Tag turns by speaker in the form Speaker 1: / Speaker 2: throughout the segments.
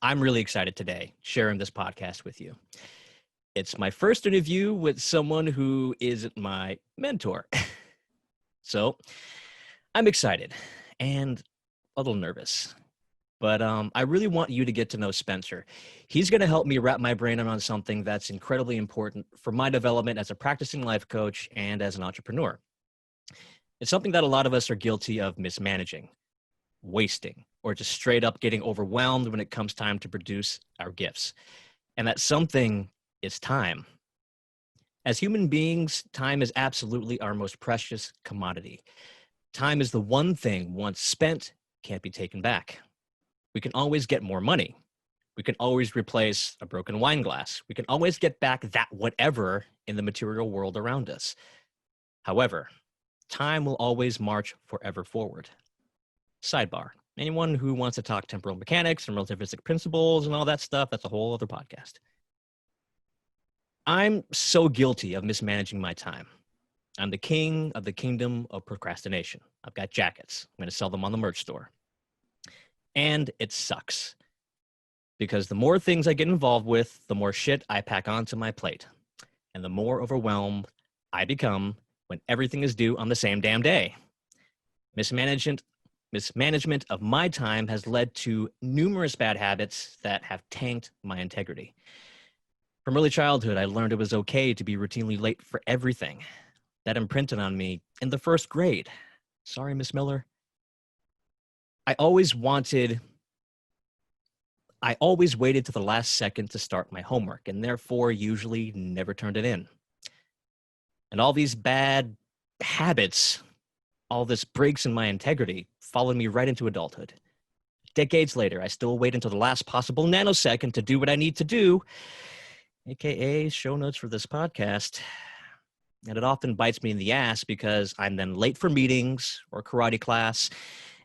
Speaker 1: I'm really excited today sharing this podcast with you. It's my first interview with someone who isn't my mentor. So I'm excited and a little nervous. But I really want you to get to know Spencer. He's going to help me wrap my brain around something that's incredibly important for my development as a practicing life coach and as an entrepreneur. It's something that a lot of us are guilty of mismanaging, wasting, or just straight up getting overwhelmed when it comes time to produce our gifts. And that something is time. As human beings, time is absolutely our most precious commodity. Time is the one thing once spent can't be taken back. We can always get more money. We can always replace a broken wine glass. We can always get back that whatever in the material world around us. However, time will always march forever forward. Sidebar. Anyone who wants to talk temporal mechanics and relativistic principles and all that stuff, that's a whole other podcast. I'm so guilty of mismanaging my time. I'm the king of the kingdom of procrastination. I've got jackets. I'm going to sell them on the merch store. And it sucks. Because the more things I get involved with, the more shit I pack onto my plate. And the more overwhelmed I become when everything is due on the same damn day. Mismanagement of my time has led to numerous bad habits that have tanked my integrity. From early childhood, I learned it was okay to be routinely late for everything. That imprinted on me in the first grade. Sorry, Miss Miller. I always waited to the last second to start my homework, and therefore usually never turned it in. And all these bad habits, all this breaks in my integrity, followed me right into adulthood. Decades later, I still wait until the last possible nanosecond to do what I need to do, aka show notes for this podcast. And it often bites me in the ass because I'm then late for meetings or karate class,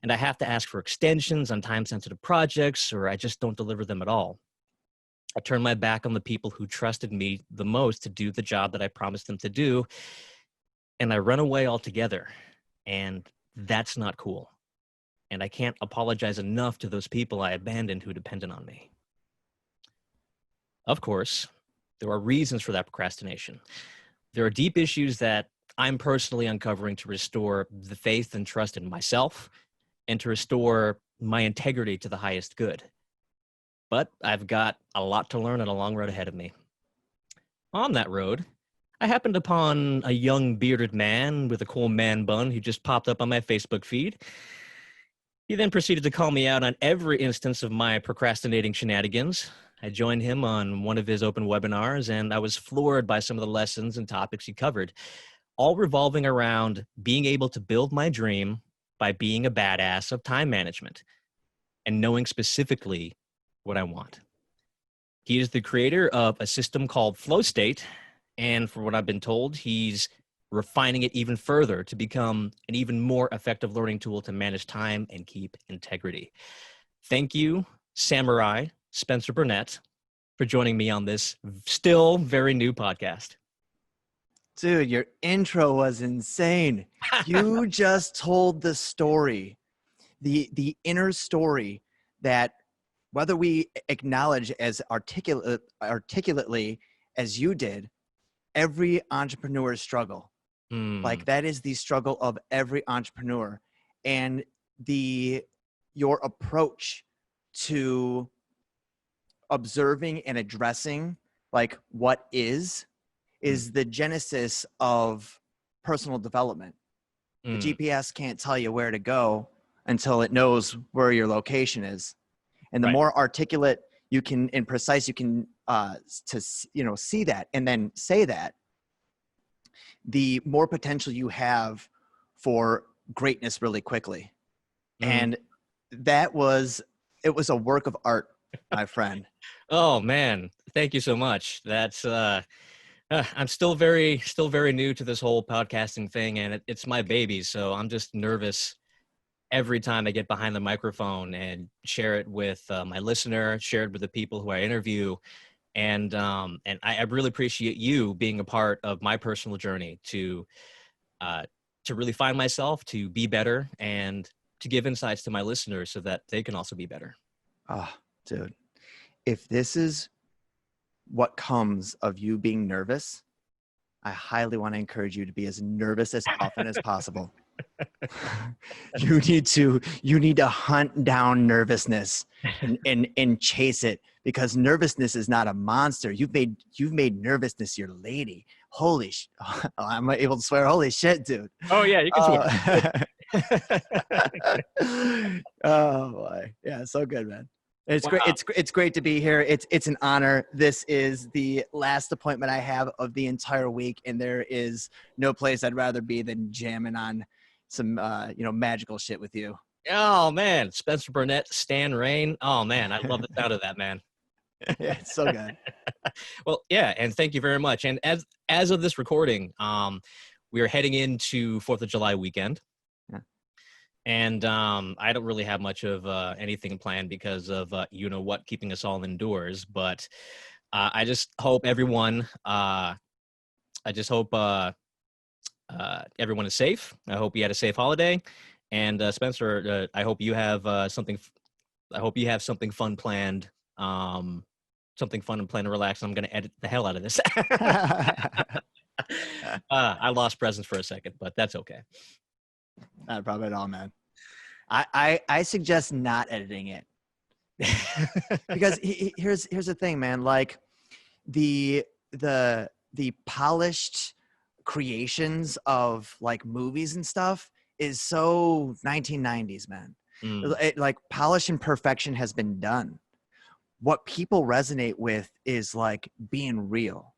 Speaker 1: and I have to ask for extensions on time-sensitive projects, or I just don't deliver them at all. I turn my back on the people who trusted me the most to do the job that I promised them to do, and I run away altogether. And that's not cool. And I can't apologize enough to those people I abandoned who depended on me. Of course, there are reasons for that procrastination. There are deep issues that I'm personally uncovering to restore the faith and trust in myself and to restore my integrity to the highest good. But I've got a lot to learn and a long road ahead of me. On that road, I happened upon a young bearded man with a cool man bun who just popped up on my Facebook feed. He then proceeded to call me out on every instance of my procrastinating shenanigans. I joined him on one of his open webinars, and I was floored by some of the lessons and topics he covered, all revolving around being able to build my dream by being a badass of time management and knowing specifically what I want. He is the creator of a system called Flow State, and from what I've been told, he's refining it even further to become an even more effective learning tool to manage time and keep integrity. Thank you, Samurai Spencer Burnett, for joining me on this still very new podcast.
Speaker 2: Dude, your intro was insane. You just told the story, the inner story that whether we acknowledge as articulately as you did, every entrepreneur's struggle. Like that is the struggle of every entrepreneur. And your approach to observing and addressing like what is the genesis of personal development. The GPS can't tell you where to go until it knows where your location is. And the more articulate you can and precise you can see that and then say that, the more potential you have for greatness really quickly. And it was a work of art, my friend.
Speaker 1: Oh man, thank you so much. That's I'm still very new to this whole podcasting thing, and it's my baby, so I'm just nervous every time I get behind the microphone and share it with my listener, share it with the people who I interview. And I really appreciate you being a part of my personal journey to really find myself, to be better, and to give insights to my listeners so that they can also be better.
Speaker 2: Oh, dude. if this is what comes of you being nervous, I highly want to encourage you to be as nervous as often as possible. You need to hunt down nervousness and chase it, because nervousness is not a monster. You've made nervousness your lady. Holy I'm able to swear. Holy shit, dude.
Speaker 1: Oh yeah, you can swear.
Speaker 2: Oh boy. Yeah, so good, man. It's great.
Speaker 1: Wow.
Speaker 2: It's great to be here. It's an honor. This is the last appointment I have of the entire week, and there is no place I'd rather be than jamming on some magical shit with you.
Speaker 1: Oh man, Spencer Burnett, Stan Rain. Oh man, I love the sound of that, man.
Speaker 2: Yeah, it's so good.
Speaker 1: Well, yeah, and thank you very much. And as of this recording, we are heading into 4th of July weekend.
Speaker 2: Yeah.
Speaker 1: And I don't really have much of anything planned because of keeping us all indoors. But I just hope everyone. I just hope everyone is safe. I hope you had a safe holiday. And Spencer, I hope you have something. I hope you have something fun planned. Something fun and plan to relax. I'm going to edit the hell out of this. I lost presence for a second, but that's okay.
Speaker 2: Not probably at all, man. I suggest not editing it. Because here's the thing, man. Like the polished creations of like movies and stuff is so 1990s, man. Like polish and perfection has been done. What people resonate with is like being real.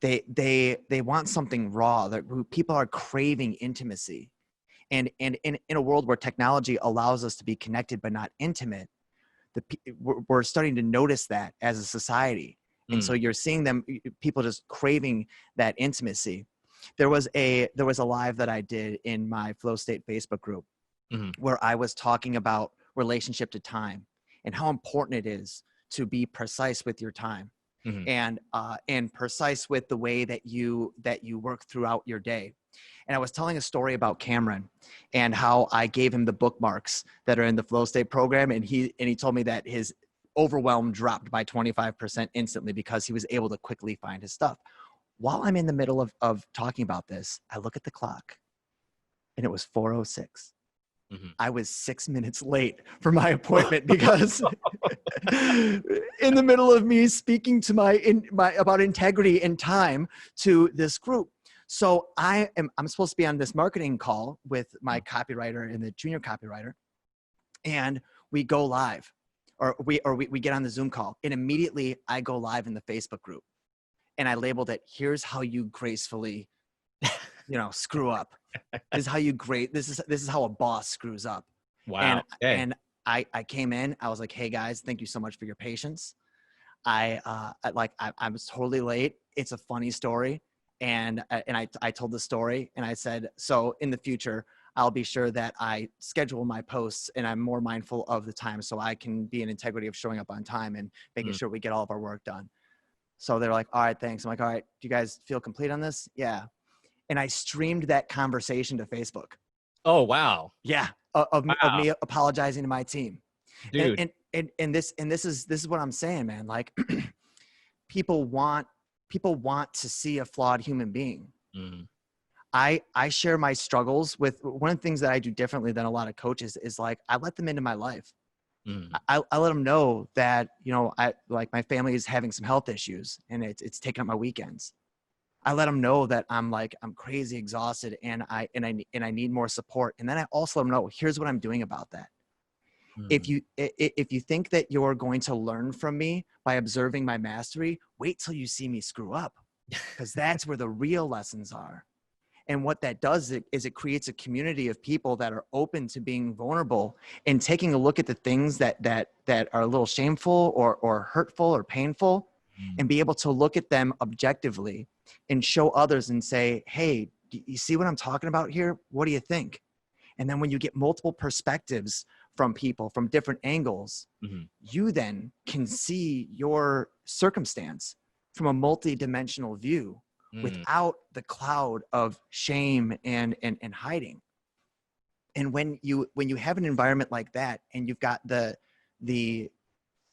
Speaker 2: They want something raw. People are craving intimacy. And in a world where technology allows us to be connected but not intimate, we're starting to notice that as a society. And so you're seeing people just craving that intimacy. There was a live that I did in my Flow State Facebook group where I was talking about relationship to time and how important it is to be precise with your time and precise with the way that you work throughout your day. And I was telling a story about Cameron and how I gave him the bookmarks that are in the Flow State program. And he told me that his Overwhelm dropped by 25% instantly because he was able to quickly find his stuff. While I'm in the middle of talking about this, I look at the clock and it was 4:06. I was 6 minutes late for my appointment because in the middle of me speaking to about integrity and time to this group. So I'm supposed to be on this marketing call with my copywriter and the junior copywriter, and we go live, or we get on the Zoom call, and immediately I go live in the Facebook group, and I labeled it, "Here's how you gracefully, screw up. This is how this is how a boss screws up."
Speaker 1: Wow.
Speaker 2: And I came in, I was like, "Hey guys, thank you so much for your patience. I was totally late. It's a funny story." And I told the story, and I said, so in the future, I'll be sure that I schedule my posts and I'm more mindful of the time so I can be in integrity of showing up on time and making sure we get all of our work done. So they're like, "All right, thanks." I'm like, "All right, do you guys feel complete on this?" "Yeah." And I streamed that conversation to Facebook.
Speaker 1: Oh, wow.
Speaker 2: Yeah. Of me apologizing to my team.
Speaker 1: Dude.
Speaker 2: And this is what I'm saying, man. Like people want to see a flawed human being. I share my struggles with one of the things that I do differently than a lot of coaches is like, I let them into my life. I let them know that, my family is having some health issues and it's taking up my weekends. I let them know that I'm crazy exhausted and I need more support. And then I also let them know, here's what I'm doing about that. If you think that you're going to learn from me by observing my mastery, wait till you see me screw up, because that's where the real lessons are. And what that does is it creates a community of people that are open to being vulnerable and taking a look at the things that are a little shameful or hurtful or painful, and be able to look at them objectively and show others and say, "Hey, do you see what I'm talking about here? What do you think?" And then when you get multiple perspectives from people from different angles, you then can see your circumstance from a multi-dimensional view without the cloud of shame and hiding. And when you have an environment like that, and you've got the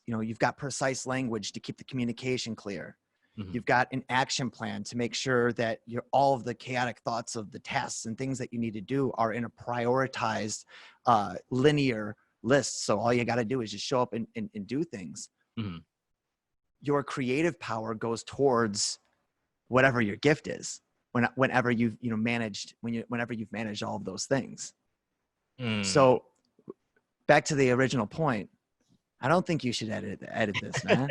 Speaker 2: you've got precise language to keep the communication clear.
Speaker 1: Mhm.
Speaker 2: You've got an action plan to make sure that all of the chaotic thoughts of the tasks and things that you need to do are in a prioritized, linear list. So all you got to do is just show up and do things.
Speaker 1: Mhm.
Speaker 2: Your creative power goes towards whatever your gift is. Whenever you've managed all of those things.
Speaker 1: Mm.
Speaker 2: So back to the original point. I don't think you should edit this, man.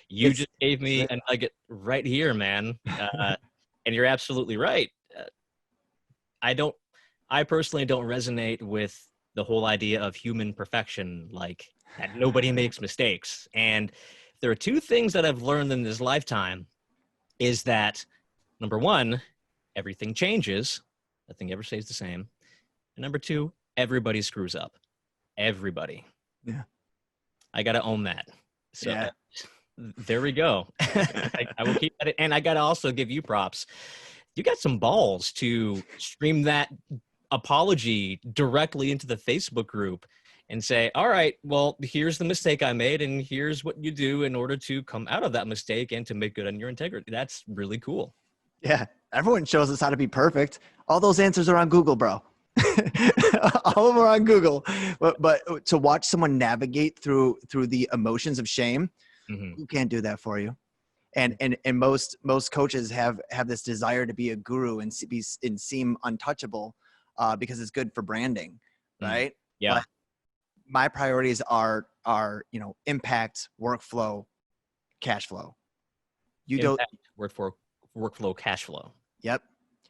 Speaker 1: You just gave me a nugget right here, man. And you're absolutely right. I personally don't resonate with the whole idea of human perfection, like that nobody makes mistakes. And there are two things that I've learned in this lifetime is that, number one, everything changes. Nothing ever stays the same. And number two, everybody screws up. Everybody.
Speaker 2: Yeah.
Speaker 1: I got to own that. So
Speaker 2: Yeah.
Speaker 1: there we go. I will keep that. And I got to also give you props. You got some balls to stream that apology directly into the Facebook group and say, all right, well, here's the mistake I made, and here's what you do in order to come out of that mistake and to make good on your integrity. That's really cool.
Speaker 2: Yeah. Everyone shows us how to be perfect. All those answers are on Google, bro. All of them are on Google. But to watch someone navigate through the emotions of shame, who can't do that for you? And most coaches have this desire to be a guru and seem untouchable, because it's good for branding, right?
Speaker 1: Yeah.
Speaker 2: But my priorities are impact, workflow, cash flow. You don't
Speaker 1: work for workflow, cash flow.
Speaker 2: Yep.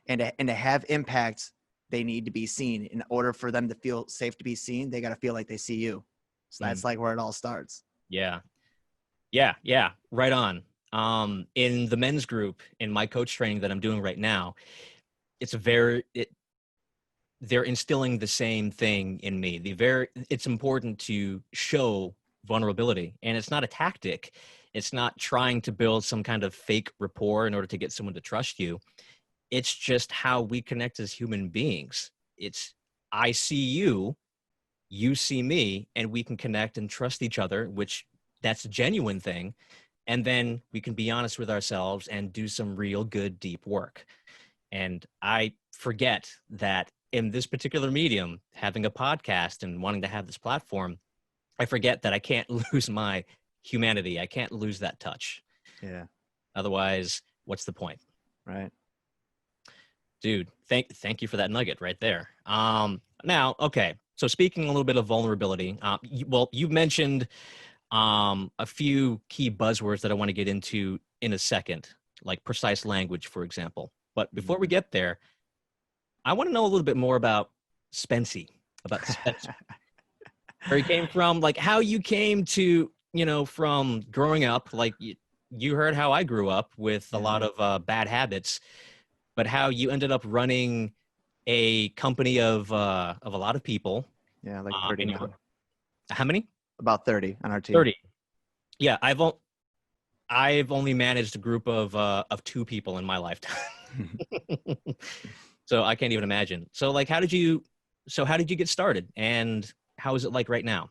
Speaker 2: And to have impact, they need to be seen. In order for them to feel safe to be seen, they got to feel like they see you. So that's like where it all starts.
Speaker 1: Yeah. Right on. In the men's group, in my coach training that I'm doing right now, they're instilling the same thing in me. It's important to show vulnerability, and it's not a tactic. It's not trying to build some kind of fake rapport in order to get someone to trust you. It's just how we connect as human beings. It's I see you, you see me, and we can connect and trust each other, which that's a genuine thing. And then we can be honest with ourselves and do some real good, deep work. And I forget that in this particular medium, having a podcast and wanting to have this platform, I forget that I can't lose my humanity. I can't lose that touch.
Speaker 2: Yeah.
Speaker 1: Otherwise, what's the point?
Speaker 2: Right.
Speaker 1: Dude, thank you for that nugget right there. Now, okay. So speaking a little bit of vulnerability, you've mentioned a few key buzzwords that I want to get into in a second, like precise language, for example. But before we get there, I want to know a little bit more about Spencer, where he came from, like how you came to, from growing up, like you heard how I grew up with a lot of bad habits, but how you ended up running a company of a lot of people.
Speaker 2: Yeah, like 30 now.
Speaker 1: How many?
Speaker 2: About 30 on our team.
Speaker 1: 30. Yeah, I've only managed a group of 2 people in my lifetime. So I can't even imagine. So like, how did you get started, and how is it like right now?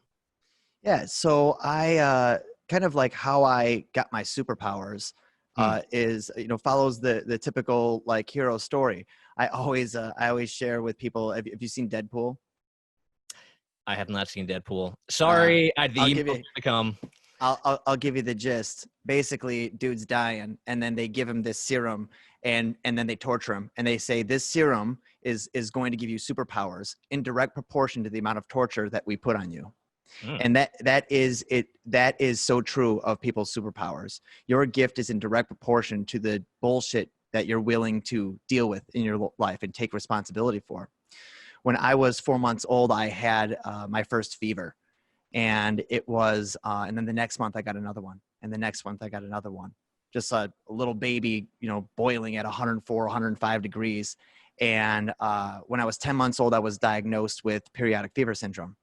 Speaker 2: Yeah. So I kind of like how I got my superpowers is, follows the typical like hero story. I always share with people. Have you seen Deadpool?
Speaker 1: I have not seen Deadpool. Sorry,
Speaker 2: I'll give you the gist. Basically, dude's dying, and then they give him this serum, and then they torture him, and they say this serum is going to give you superpowers in direct proportion to the amount of torture that we put on you. And that is so true of people's superpowers. Your gift is in direct proportion to the bullshit that you're willing to deal with in your life and take responsibility for. When I was 4 months old, I had my first fever. And it was, and then the next month I got another one. And the next month I got another one. Just a little baby, boiling at 104, 105 degrees. And when I was 10 months old, I was diagnosed with periodic fever syndrome.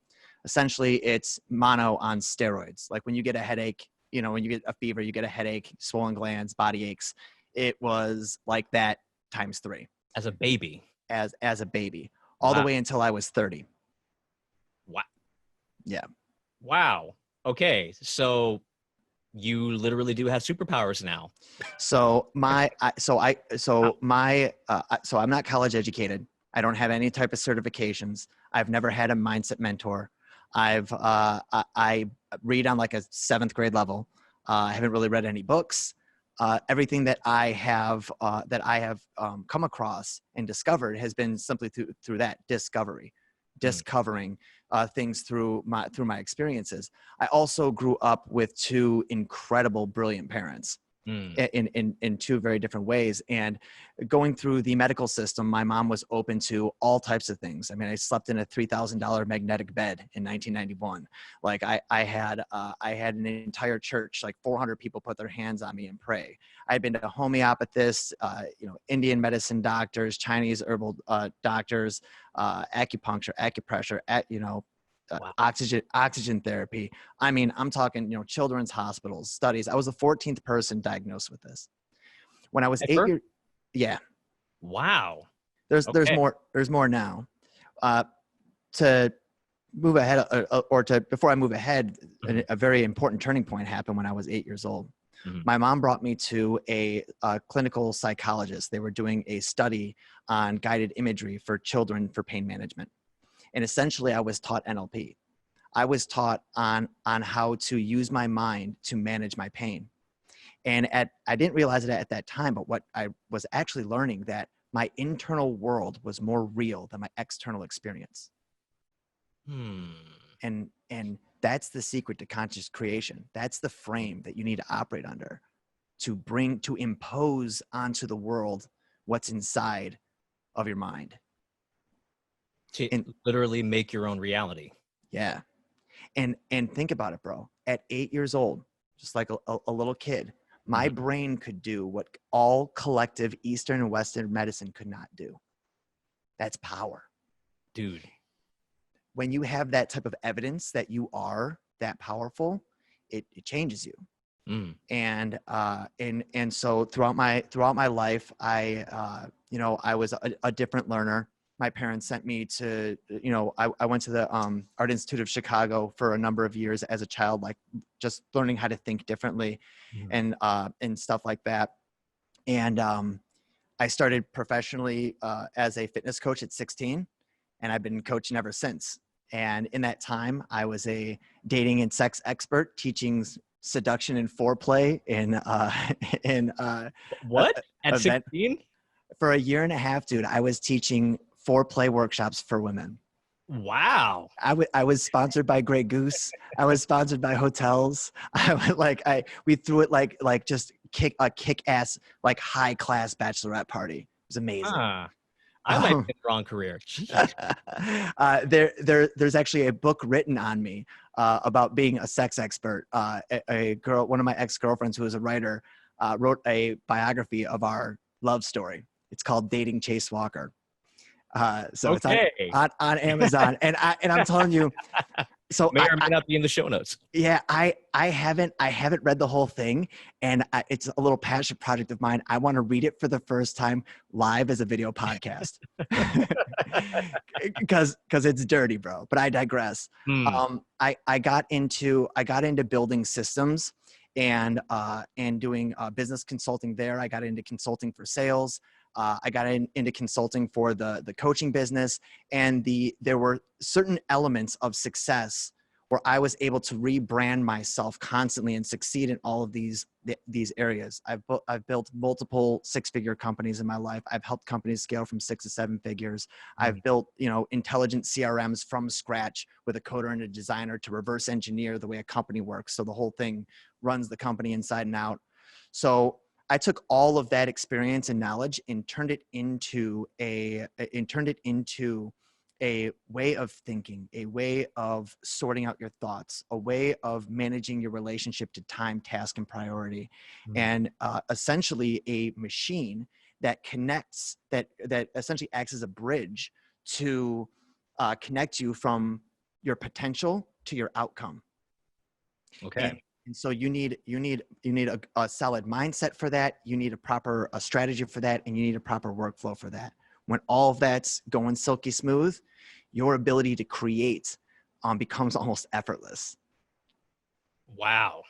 Speaker 2: Essentially, it's mono on steroids. Like when you get a headache, when you get a fever, you get a headache, swollen glands, body aches. It was like that times 3.
Speaker 1: As a baby?
Speaker 2: As a baby. All the way until I was 30.
Speaker 1: Wow.
Speaker 2: Yeah.
Speaker 1: Wow. Okay, so you literally do have superpowers now.
Speaker 2: So I'm not college educated. I don't have any type of certifications. I've never had a mindset mentor. I read on like a 7th grade level. I haven't really read any books. Everything that I have come across and discovered has been simply through that discovering things through my experiences. I also grew up with 2 incredible, brilliant parents
Speaker 1: Mm.
Speaker 2: in 2 very different ways. And going through the medical system, my mom was open to all types of things. I mean, I slept in a $3,000 magnetic bed in 1991. Like I had an entire church, like 400 people put their hands on me and pray. I'd been to homeopathists, Indian medicine doctors, Chinese herbal doctors, acupuncture, acupressure,
Speaker 1: Wow.
Speaker 2: oxygen therapy. I mean, I'm talking, children's hospitals, studies. I was the 14th person diagnosed with this. When I was 8
Speaker 1: Ever?
Speaker 2: years, yeah,
Speaker 1: Wow.
Speaker 2: there's
Speaker 1: Okay.
Speaker 2: more now. To move ahead, before I move ahead,
Speaker 1: Mhm.
Speaker 2: a very important turning point happened when I was 8 years old.
Speaker 1: Mhm.
Speaker 2: My mom brought me to a clinical psychologist. They were doing a study on guided imagery for children for pain management. And essentially I was taught NLP. I was taught on how to use my mind to manage my pain. And I didn't realize it at that time, but what I was actually learning, that my internal world was more real than my external experience.
Speaker 1: Hmm.
Speaker 2: And that's the secret to conscious creation. That's the frame that you need to operate under to impose onto the world what's inside of your mind.
Speaker 1: To
Speaker 2: And
Speaker 1: literally make your own reality.
Speaker 2: yeah. And think about it, bro. At 8 years old, just like a little kid, my
Speaker 1: Mhm.
Speaker 2: brain could do what all collective Eastern and Western medicine could not do. That's power.
Speaker 1: Dude.
Speaker 2: When you have that type of evidence that you are that powerful, it changes you.
Speaker 1: Mm.
Speaker 2: And so throughout my life, I was a different learner. My parents sent me to, I went to the Art Institute of Chicago for a number of years as a child, like just learning how to think differently
Speaker 1: Mhm.
Speaker 2: and stuff like that. And I started professionally as a fitness coach at 16, and I've been coaching ever since. And in that time, I was a dating and sex expert, teaching seduction and foreplay in a,
Speaker 1: What? At
Speaker 2: event
Speaker 1: 16?
Speaker 2: for a year and a half, dude. I was teaching foreplay workshops for women.
Speaker 1: Wow.
Speaker 2: I was sponsored by Grey Goose. I was sponsored by hotels. We threw it like just a kick ass, like high class bachelorette party. It was amazing.
Speaker 1: Huh. I might
Speaker 2: Um,
Speaker 1: be in the wrong career. Jeez.
Speaker 2: there's actually a book written on me about being a sex expert. A girl, one of my ex-girlfriends who is a writer, wrote a biography of our love story. It's called Dating Chase Walker. So it's
Speaker 1: Okay.
Speaker 2: on Amazon, and I'm telling you, so
Speaker 1: May or may not be in the show notes.
Speaker 2: yeah, I haven't read the whole thing, and it's a little passion project of mine. I want to read it for the first time live as a video podcast, because it's dirty, bro. But I digress.
Speaker 1: Hmm.
Speaker 2: I got into building systems and doing business consulting there. I got into consulting for sales. I got into consulting for the coaching business, and there were certain elements of success where I was able to rebrand myself constantly and succeed in all of these areas. I've built multiple 6-figure companies in my life. I've helped companies scale from 6 to 7 figures.
Speaker 1: Hmm.
Speaker 2: I've built, intelligent CRMs from scratch with a coder and a designer to reverse engineer the way a company works. So the whole thing runs the company inside and out. So I took all of that experience and knowledge and turned it into a way of thinking, a way of sorting out your thoughts, a way of managing your relationship to time, task, and priority,
Speaker 1: Hmm.
Speaker 2: and essentially a machine that connects, that essentially acts as a bridge to connect you from your potential to your outcome. And,
Speaker 1: Okay.
Speaker 2: and so you need a solid mindset for that. You need a strategy for that, and you need a proper workflow for that. When all of that's going silky smooth, your ability to create becomes almost effortless.
Speaker 1: Wow.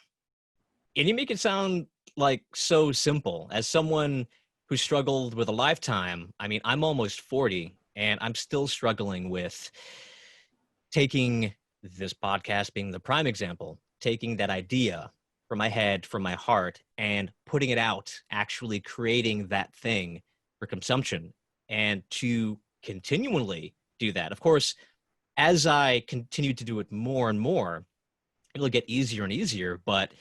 Speaker 1: And you make it sound like so simple. As someone who struggled with a lifetime, I mean, I'm almost 40 and I'm still struggling with taking this podcast being the prime example, taking that idea from my head, from my heart, and putting it out, actually creating that thing for consumption, and to continually do that. Of course, as I continue to do it more and more, it'll get easier and easier, but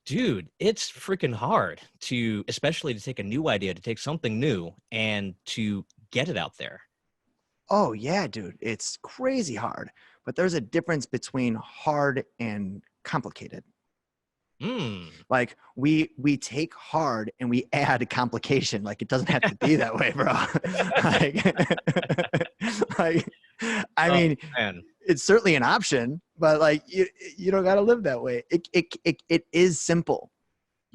Speaker 1: dude, it's freaking hard to, especially to take a new idea, to take something new and to get it out there.
Speaker 2: Oh yeah, dude, it's crazy hard. But there's a difference between hard and complicated.
Speaker 1: Hmm.
Speaker 2: Like we take hard and we add complication. Like it doesn't have to be that way, bro. like, like, I
Speaker 1: Oh
Speaker 2: mean,
Speaker 1: man.
Speaker 2: it's certainly an option, but like you don't got to live that way. It is simple.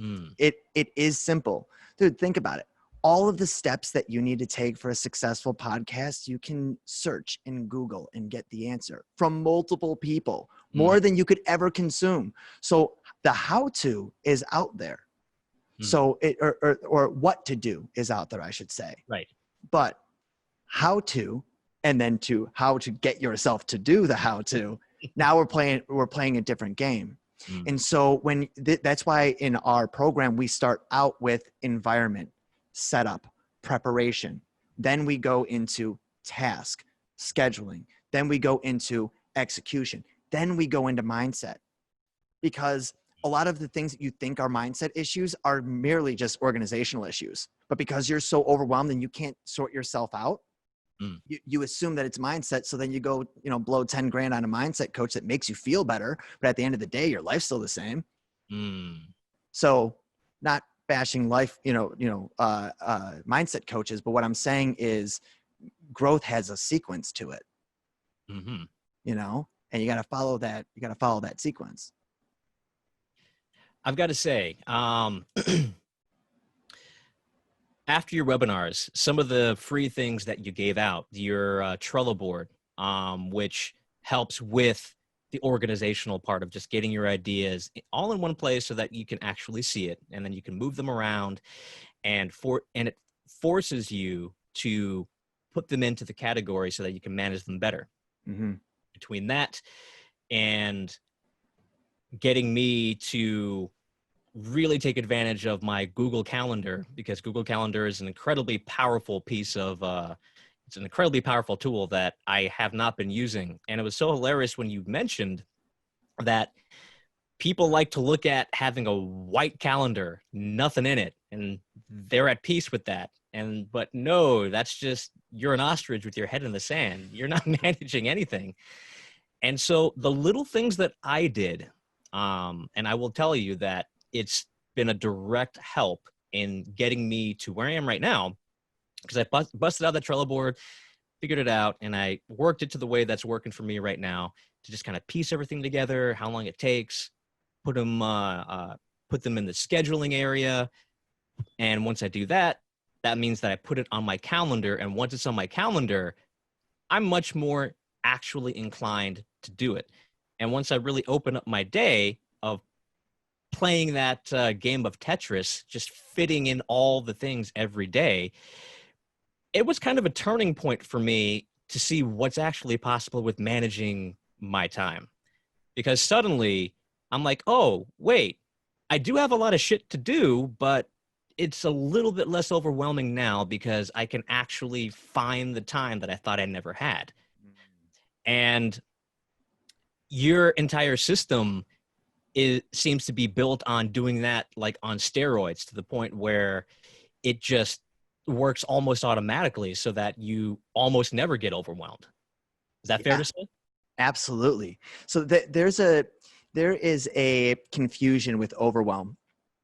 Speaker 1: Mm.
Speaker 2: It is simple, dude. Think about it. All of the steps that you need to take for a successful podcast, you can search in Google and get the answer from multiple people,
Speaker 1: Mm.
Speaker 2: more than you could ever consume. So the how to is out there.
Speaker 1: Mm.
Speaker 2: So or what to do is out there, I should say.
Speaker 1: Right.
Speaker 2: But how to, and then to how to get yourself to do the how to. Now we're playing a different game.
Speaker 1: Mm.
Speaker 2: And so that's why in our program, we start out with environment, setup, preparation. Then we go into task, scheduling. Then we go into execution. Then we go into mindset, because a lot of the things that you think are mindset issues are merely just organizational issues. But because you're so overwhelmed and you can't sort yourself out,
Speaker 1: Mm.
Speaker 2: you assume that it's mindset. So then you go, blow 10 grand on a mindset coach that makes you feel better. But at the end of the day, your life's still the same.
Speaker 1: Mm.
Speaker 2: So not bashing life, mindset coaches. But what I'm saying is growth has a sequence to it,
Speaker 1: Mm-hmm.
Speaker 2: and you got to follow that. You got to follow that sequence.
Speaker 1: I've got to say, after your webinars, some of the free things that you gave out, your Trello board, which helps with the organizational part of just getting your ideas all in one place so that you can actually see it, and then you can move them around, and it forces you to put them into the category so that you can manage them better.
Speaker 2: Mm-hmm.
Speaker 1: Between that and getting me to really take advantage of my Google Calendar, because Google Calendar is an incredibly powerful piece of it's an incredibly powerful tool that I have not been using. And it was so hilarious when you mentioned that people like to look at having a white calendar, nothing in it, and they're at peace with that. But no, that's just, you're an ostrich with your head in the sand. You're not managing anything. And so the little things that I did, and I will tell you that it's been a direct help in getting me to where I am right now, because I busted out that Trello board, figured it out, and I worked it to the way that's working for me right now, to just kind of piece everything together, how long it takes, put them in the scheduling area. And once I do that, that means that I put it on my calendar. And once it's on my calendar, I'm much more actually inclined to do it. And once I really open up my day of playing that game of Tetris, just fitting in all the things every day, it was kind of a turning point for me to see what's actually possible with managing my time. Because suddenly I'm like, oh, wait, I do have a lot of shit to do, but it's a little bit less overwhelming now because I can actually find the time that I thought I never had. And your entire system seems to be built on doing that, like on steroids, to the point where it just works almost automatically so that you almost never get overwhelmed. Is that fair
Speaker 2: Yeah,
Speaker 1: to say?
Speaker 2: absolutely. So there is a confusion with overwhelm.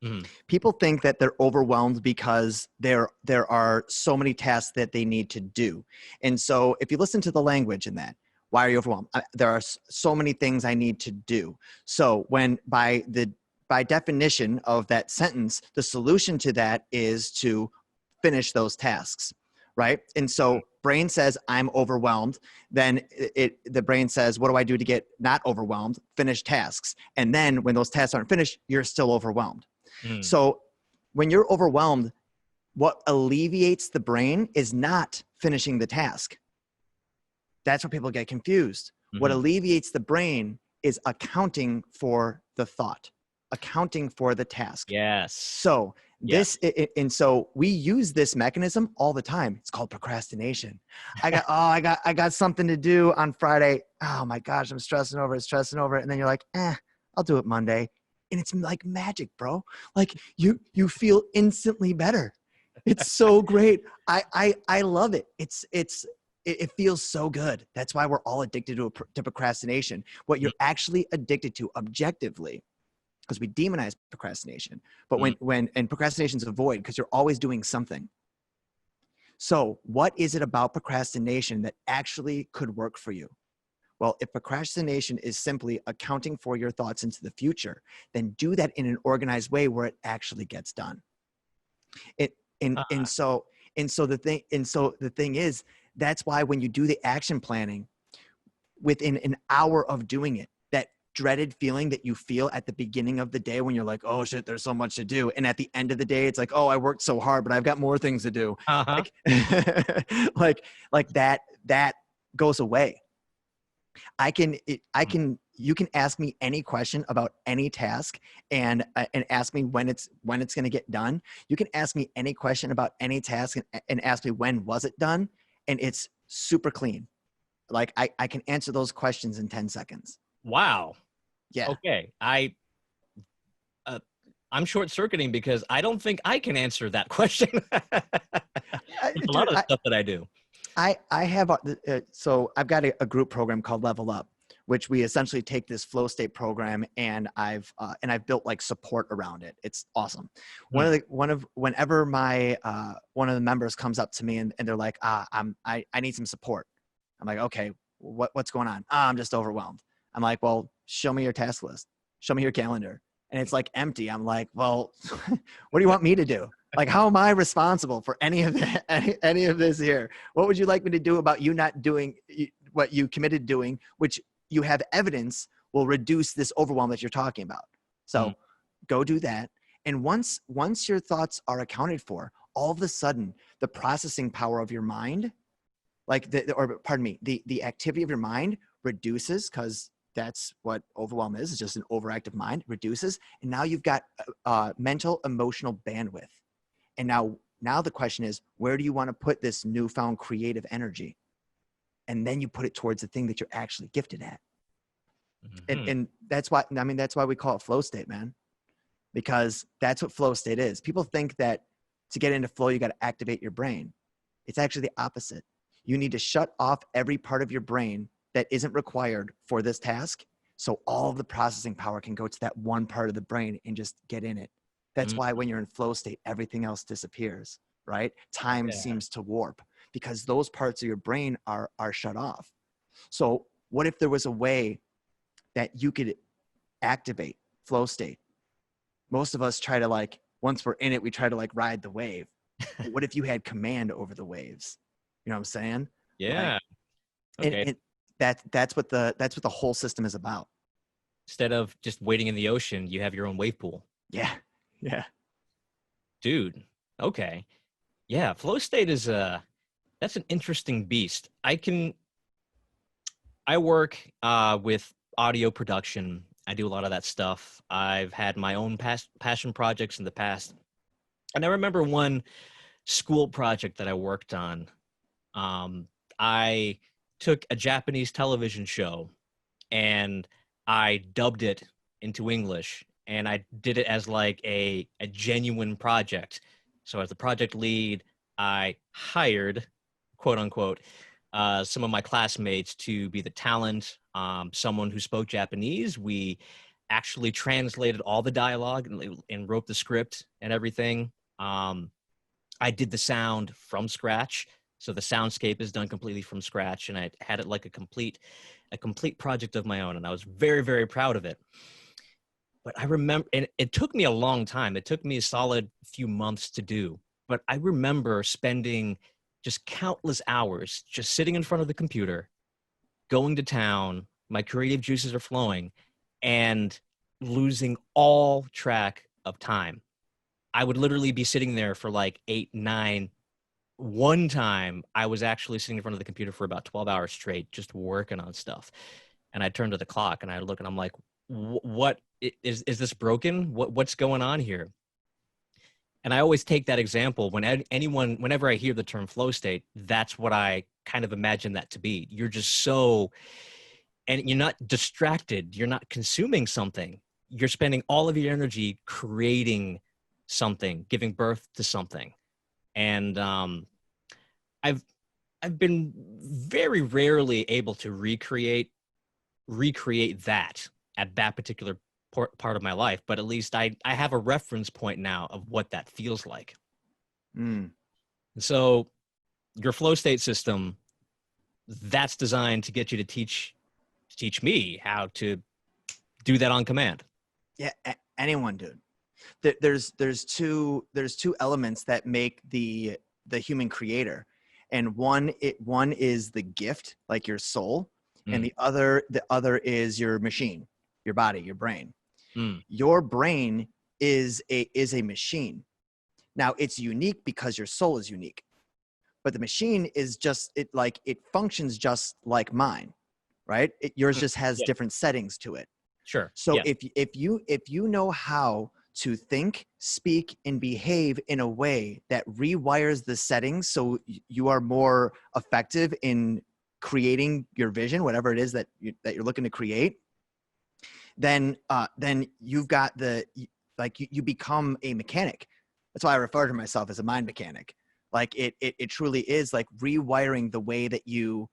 Speaker 1: Mm-hmm.
Speaker 2: People think that they're overwhelmed because there are so many tasks that they need to do. And so if you listen to the language in that, why are you overwhelmed? There are so many things I need to do. So when by definition of that sentence, the solution to that is to finish those tasks. right? And so brain says, I'm overwhelmed. Then the brain says, what do I do to get not overwhelmed? Finish tasks. And then when those tasks aren't finished, you're still overwhelmed.
Speaker 1: Mm.
Speaker 2: So when you're overwhelmed, what alleviates the brain is not finishing the task. That's where people get confused. What alleviates the brain is accounting for the thought, accounting for the task.
Speaker 1: Yes.
Speaker 2: So and so we use this mechanism all the time. It's called procrastination. I got something to do on Friday. Oh my gosh, I'm stressing over it. And then you're like, I'll do it Monday. And it's like magic, bro. Like you feel instantly better. It's so great. I love it. It feels so good. That's why we're all addicted to procrastination. What you're actually addicted to objectively, because we demonize procrastination, but and procrastination is a void because you're always doing something. So what is it about procrastination that actually could work for you? Well, if procrastination is simply accounting for your thoughts into the future, then do that in an organized way where it actually gets done. So the thing is, that's why when you do the action planning, within an hour of doing it, that dreaded feeling that you feel at the beginning of the day when you're like, oh shit, there's so much to do. And at the end of the day, it's like, oh, I worked so hard, but I've got more things to do. Like that goes away. You can ask me any question about any task and ask me when it's going to get done. You can ask me any question about any task and ask me when was it done. And it's super clean. Like I can answer those questions in 10 seconds.
Speaker 1: Wow.
Speaker 2: Yeah.
Speaker 1: Okay. I'm short circuiting because I don't think I can answer that question. A lot of the stuff that I do.
Speaker 2: I have, so I've got a group program called Level Up, which we essentially take this flow state program and I've built like support around it. It's awesome. Whenever my, one of the members comes up to me and they're like, I need some support. I'm like, okay, what's going on? I'm just overwhelmed. I'm like, well, show me your task list. Show me your calendar. And it's like empty. I'm like, well, what do you want me to do? Like, how am I responsible for any of this here? What would you like me to do about you not doing what you committed doing, which you have evidence will reduce this overwhelm that you're talking about? So go do that. And once your thoughts are accounted for, all of a sudden the processing power of your mind, the activity of your mind reduces, because that's what overwhelm is. It's just an overactive mind, reduces. And now you've got mental, emotional bandwidth. And now the question is, where do you want to put this newfound creative energy? And then you put it towards the thing that you're actually gifted at. And that's why we call it flow state, man, because that's what flow state is. People think that to get into flow, you got to activate your brain. It's actually the opposite. You need to shut off every part of your brain that isn't required for this task. So all of the processing power can go to that one part of the brain and just get in it. That's why when you're in flow state, everything else disappears, right? Time seems to warp because those parts of your brain are shut off. So what if there was a way that you could activate flow state? Most of us try to once we're in it, we try to ride the wave. But what if you had command over the waves? You know what I'm saying?
Speaker 1: Yeah. Okay.
Speaker 2: And that's what the whole system is about.
Speaker 1: Instead of just waiting in the ocean, you have your own wave pool.
Speaker 2: Yeah. Yeah.
Speaker 1: Dude. Okay. Yeah. Flow state is that's an interesting beast. I work with audio production. I do a lot of that stuff. I've had my own passion projects in the past. And I remember one school project that I worked on. I took a Japanese television show and I dubbed it into English, and I did it as a genuine project. So as the project lead, I hired, quote unquote, some of my classmates to be the talent, someone who spoke Japanese. We actually translated all the dialogue and wrote the script and everything. I did the sound from scratch. So the soundscape is done completely from scratch, and I had it like a complete project of my own, and I was very, very proud of it. But I remember, and it took me a long time. It took me a solid few months to do, but I remember spending just countless hours just sitting in front of the computer, going to town, my creative juices are flowing, and losing all track of time. I would literally be sitting there for like 8, 9. One time I was actually sitting in front of the computer for about 12 hours straight, just working on stuff. And I turned to the clock and I look and I'm like, what is this broken? What's going on here? And I always take that example whenever I hear the term flow state, that's what I kind of imagine that to be. You're just so, and you're not distracted. You're not consuming something. You're spending all of your energy creating something, giving birth to something. And I've been very rarely able to recreate that at that particular part of my life, but at least I have a reference point now of what that feels like. So your flow state system, that's designed to get you to teach me how to do that on command.
Speaker 2: Yeah, anyone, dude. There's two elements that make the human creator, and one is the gift, like your soul, and the other is your machine, your body, your brain. Your brain is a machine. Now it's unique because your soul is unique, but the machine is just it functions just like mine, right? Yours just has different settings to it.
Speaker 1: Sure.
Speaker 2: So if you know how to think, speak, and behave in a way that rewires the settings so you are more effective in creating your vision, whatever it is that you're looking to create, then you've got you become a mechanic. That's why I refer to myself as a mind mechanic. Like it truly is like rewiring the way that you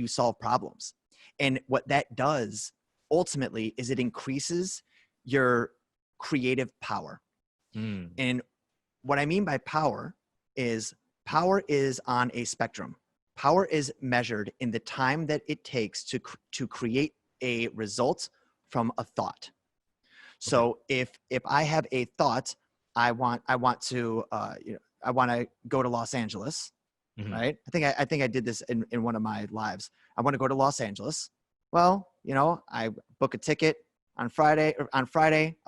Speaker 2: solve problems. And what that does ultimately is it increases your creative power. And what I mean by power is on a spectrum. Power is measured in the time that it takes to create a result from a thought. So if I have a thought, I want to go to Los Angeles, right? I think I did this in one of my lives. I want to go to Los Angeles. Well, I book a ticket on Friday. I'll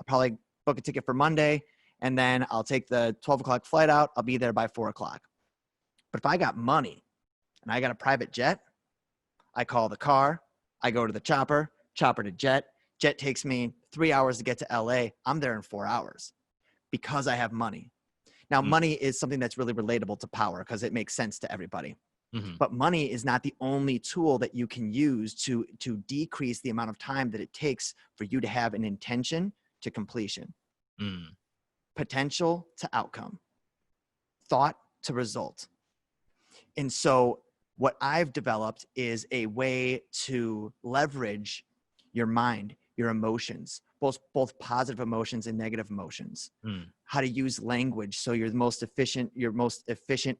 Speaker 2: probably book a ticket for Monday, and then I'll take the 12 o'clock flight out. I'll be there by 4 o'clock. But if I got money and I got a private jet, I call the car, I go to the chopper to jet. Jet takes me 3 hours to get to LA. I'm there in 4 hours because I have money. Now, money is something that's really relatable to power because it makes sense to everybody. But money is not the only tool that you can use to decrease the amount of time that it takes for you to have an intention to completion, potential to outcome, thought to result. And so what I've developed is a way to leverage your mind, your emotions, both positive emotions and negative emotions, how to use language so you're most efficient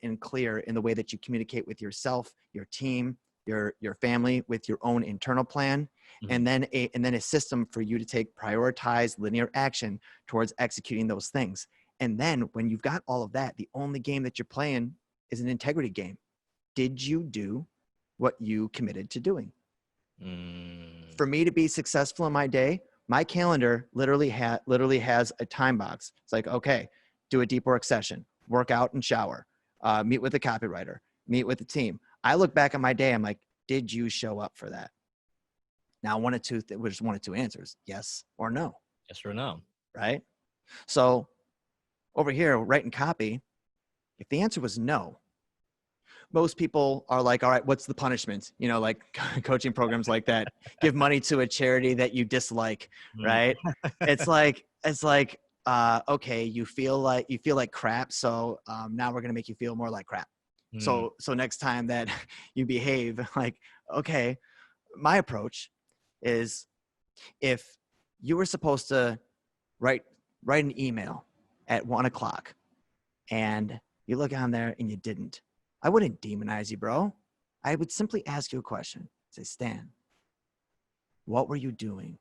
Speaker 2: and clear in the way that you communicate with yourself, your team, your family, with your own internal plan, and then a system for you to take prioritized linear action towards executing those things. And then when you've got all of that, the only game that you're playing is an integrity game. Did you do what you committed to doing? For me to be successful in my day, my calendar literally has a time box. It's like, okay, do a deep work session, work out and shower, meet with the copywriter, meet with the team. I look back at my day. I'm like, did you show up for that? Now, one of two answers, yes or no.
Speaker 1: Yes or no.
Speaker 2: Right? So over here, writing copy, if the answer was no, most people are like, all right, what's the punishment? Like coaching programs like that, give money to a charity that you dislike, right? It's like, okay, you feel like crap. So now we're going to make you feel more like crap. So next time that you behave like, okay, my approach is if you were supposed to write an email at 1 o'clock and you look on there and you didn't, I wouldn't demonize you, bro. I would simply ask you a question. Say, Stan, what were you doing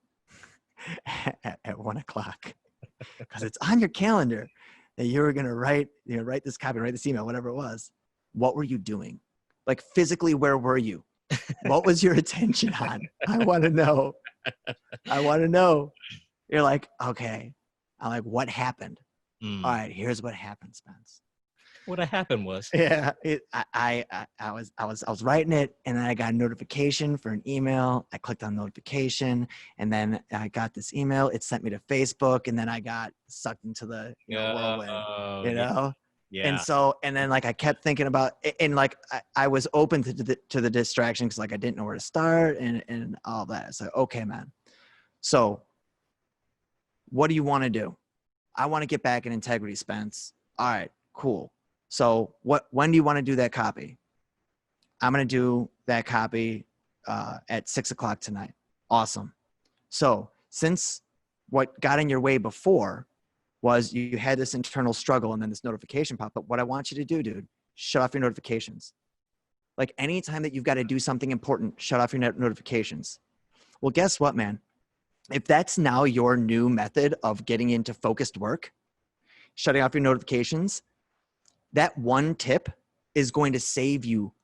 Speaker 2: at 1 o'clock? Because it's on your calendar that you were going to write this copy, write this email, whatever it was. what were you doing? Like physically, where were you? What was your attention on? I want to know. I want to know. You're like, okay. I'm like, what happened? All right, here's what happened, Spence.
Speaker 1: What happened was,
Speaker 2: Yeah, I was writing it, and then I got a notification for an email. I clicked on notification, and then I got this email. It sent me to Facebook, and then I got sucked into the whirlwind. And
Speaker 1: yeah.
Speaker 2: so, and then like I kept thinking about, and like I was open to the distraction because like I didn't know where to start and all that. So okay, man. So, what do you want to do? I want to get back in integrity, Spence. All right, cool. So when do you want to do that copy? I'm going to do that copy at 6:00 tonight. Awesome. So since what got in your way before was you had this internal struggle and then this notification popped up, what I want you to do, dude, shut off your notifications. Like anytime that you've got to do something important, shut off your notifications. Well, guess what, man? If that's now your new method of getting into focused work, shutting off your notifications, that one tip is going to save you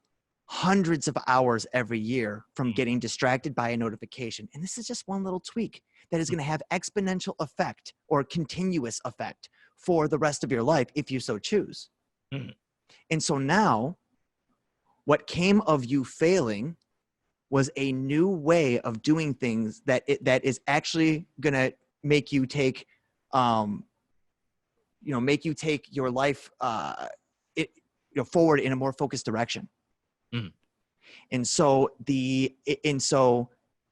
Speaker 2: hundreds of hours every year from getting distracted by a notification. And this is just one little tweak that is going to have exponential effect or continuous effect for the rest of your life if you so choose. And so now what came of you failing was a new way of doing things that is actually going to make you take, make you take your life forward in a more focused direction. And so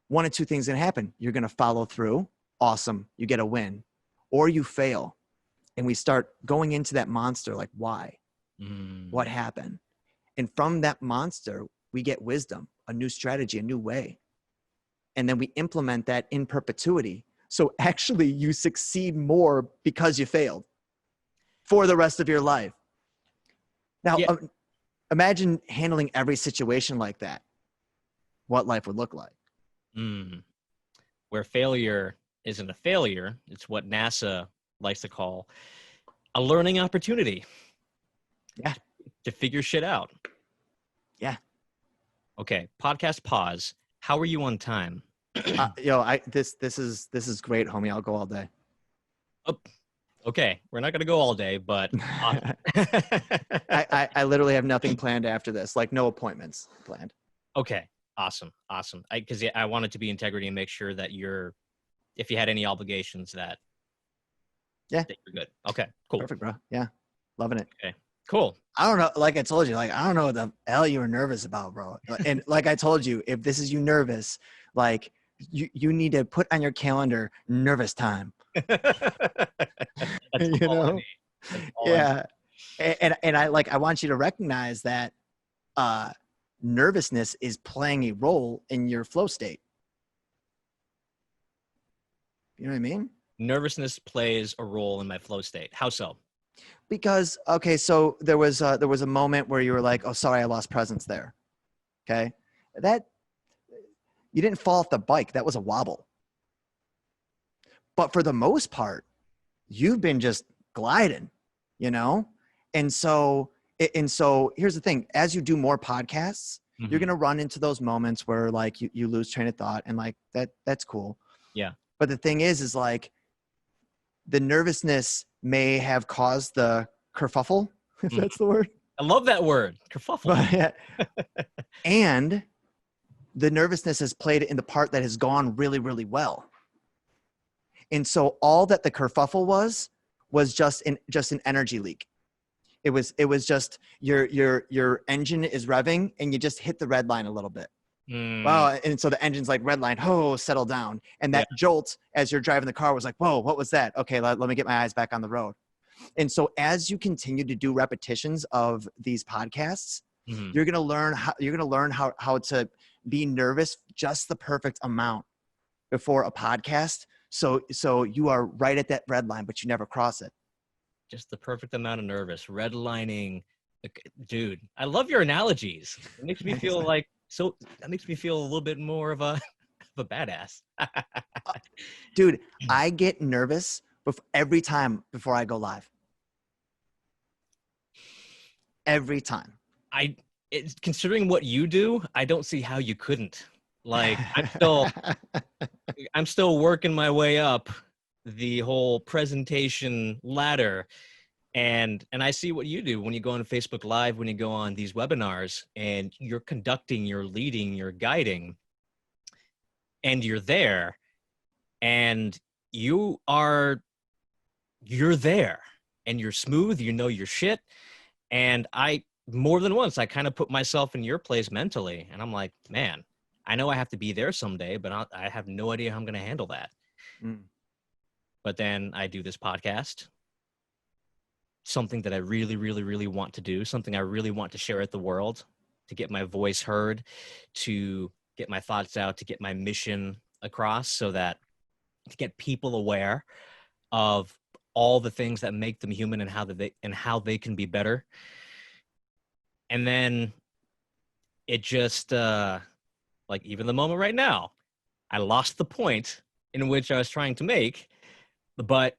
Speaker 2: one of two things going to happen. You're going to follow through. Awesome. You get a win, or you fail. And we start going into that monster. Like, why? What happened? And from that monster, we get wisdom, a new strategy, a new way. And then we implement that in perpetuity. So actually you succeed more because you failed for the rest of your life. Now, imagine handling every situation like that. What life would look like.
Speaker 1: Where failure isn't a failure. It's what NASA likes to call a learning opportunity.
Speaker 2: Yeah.
Speaker 1: To figure shit out.
Speaker 2: Yeah.
Speaker 1: Okay. Podcast pause. How are you on time?
Speaker 2: This is great, homie. I'll go all day.
Speaker 1: Oh, okay. We're not going to go all day, but
Speaker 2: I literally have nothing planned after this, like no appointments planned.
Speaker 1: Okay. Awesome. Because I wanted to be integrity and make sure that if you had any obligations that you're good. Okay, cool.
Speaker 2: Perfect, bro. Yeah. Loving it.
Speaker 1: Okay, cool.
Speaker 2: I don't know. Like I told you, like, I don't know what the hell you were nervous about, bro. And like I told you, if this is you nervous, like you need to put on your calendar nervous time.
Speaker 1: That's all
Speaker 2: yeah. And I want you to recognize that nervousness is playing a role in your flow state. You know what I mean?
Speaker 1: Nervousness plays a role in my flow state. How so?
Speaker 2: Because, okay, so there was a moment where you were like, oh, sorry, I lost presence there. Okay. You didn't fall off the bike. That was a wobble. But for the most part, you've been just gliding, And so here's the thing. As you do more podcasts, you're going to run into those moments where like you lose train of thought and like that's cool.
Speaker 1: Yeah.
Speaker 2: But the thing is like the nervousness may have caused the kerfuffle, if that's the word.
Speaker 1: I love that word, kerfuffle.
Speaker 2: And the nervousness has played in the part that has gone really, really well. And so all that the kerfuffle was just an energy leak. It was just your engine is revving and you just hit the red line a little bit. Wow. And so the engine's like red line, settle down. And that jolt as you're driving the car was like, whoa, what was that? Okay, let me get my eyes back on the road. And so as you continue to do repetitions of these podcasts, you're going to learn how to be nervous just the perfect amount before a podcast. So you are right at that red line, but you never cross it.
Speaker 1: Just the perfect amount of nervous. Redlining. Dude, I love your analogies. It makes me feel like that makes me feel a little bit more of a badass.
Speaker 2: Dude, I get nervous every time before I go live. Every time.
Speaker 1: Considering what you do, I don't see how you couldn't. Like, I'm still working my way up the whole presentation ladder, and I see what you do when you go on Facebook Live, when you go on these webinars, and you're conducting, you're leading, you're guiding, and you're there, and you're there, and you're smooth, you know your shit. And I, more than once, I kind of put myself in your place mentally, and I'm like, man, I know I have to be there someday, but I have no idea how I'm going to handle that.
Speaker 2: Mm.
Speaker 1: But then I do this podcast, something that I really, really, really want to do, something I really want to share with the world, to get my voice heard, to get my thoughts out, to get my mission across, so that to get people aware of all the things that make them human and how they can be better. And then it just like, even the moment right now, I lost the point in which I was trying to make, but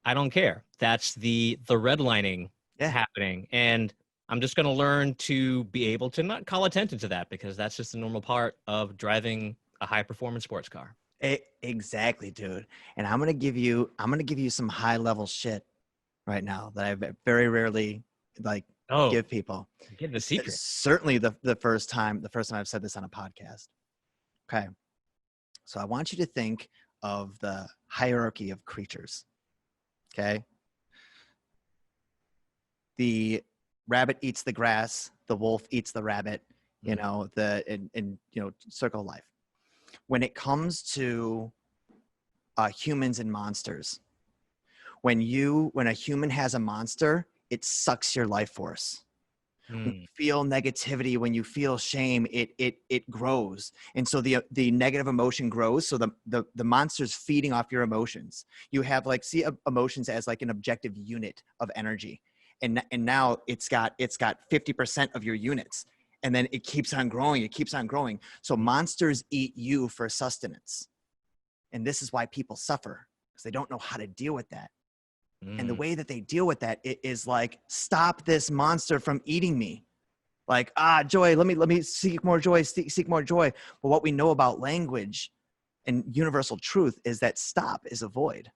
Speaker 1: I don't care. That's the redlining
Speaker 2: Yeah.
Speaker 1: happening. And I'm just going to learn to be able to not call attention to that, because that's just a normal part of driving a high performance sports car.
Speaker 2: Exactly, dude. And I'm gonna give you some high level shit right now that I very rarely like
Speaker 1: Oh,
Speaker 2: give people.
Speaker 1: get the secret.
Speaker 2: Certainly the first time I've said this on a podcast. Okay. So I want you to think of the hierarchy of creatures. Okay. The rabbit eats the grass, the wolf eats the rabbit, you know, circle of life. When it comes to humans and monsters, when a human has a monster, it sucks your life force. When you feel negativity, when you feel shame, it grows. And so the negative emotion grows. So the monster's feeding off your emotions. You have see emotions as like an objective unit of energy. And now it's got 50% of your units. And then it keeps on growing. It keeps on growing. So monsters eat you for sustenance. And this is why people suffer, because they don't know how to deal with that. And the way that they deal with that is like, stop this monster from eating me. Like, joy, let me seek more joy, seek more joy. But what we know about language and universal truth is that stop is avoid.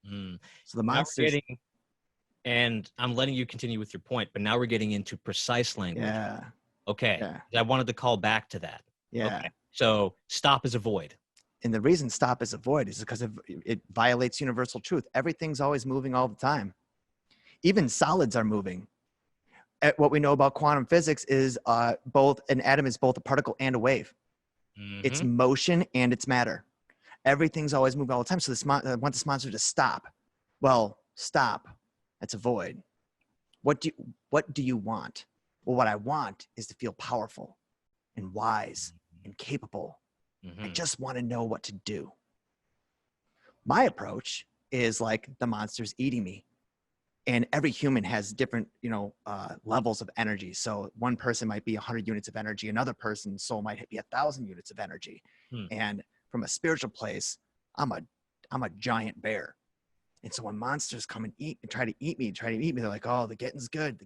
Speaker 2: So the monsters.
Speaker 1: And I'm letting you continue with your point, but now we're getting into precise language.
Speaker 2: Yeah.
Speaker 1: Okay.
Speaker 2: Yeah.
Speaker 1: I wanted to call back to that.
Speaker 2: Yeah.
Speaker 1: Okay. So stop is avoid.
Speaker 2: And the reason stop is avoid is because it violates universal truth. Everything's always moving all the time. Even solids are moving. What we know about quantum physics is both an atom is both a particle and a wave. It's motion and it's matter. Everything's always moving all the time. So I want this monster to stop. Well, stop. That's avoid. What do you want? Well, what I want is to feel powerful and wise and capable. I just want to know what to do. My approach is like, the monster's eating me. And every human has different, levels of energy. So one person might be 100 units of energy. Another person's soul might be 1,000 units of energy. And from a spiritual place, I'm a giant bear. And so when monsters come and try to eat me, they're like, oh, the getting's good.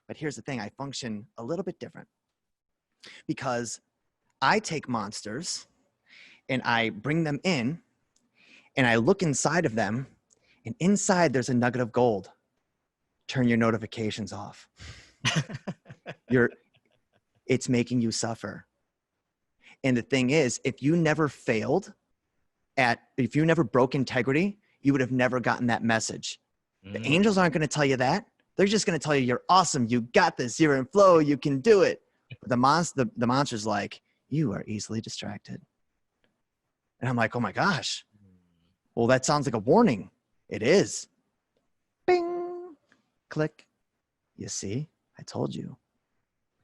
Speaker 2: But here's the thing. I function a little bit different, because I take monsters and I bring them in and I look inside of them, and inside there's a nugget of gold. Turn your notifications off. It's making you suffer. And the thing is, if you never broke integrity, you would have never gotten that message. The angels aren't going to tell you that. They're just going to tell you, you're awesome. You got this. You're in flow. You can do it. But the monster's like, you are easily distracted. And I'm like, oh my gosh. Well, that sounds like a warning. It is. Bing. Click. You see, I told you.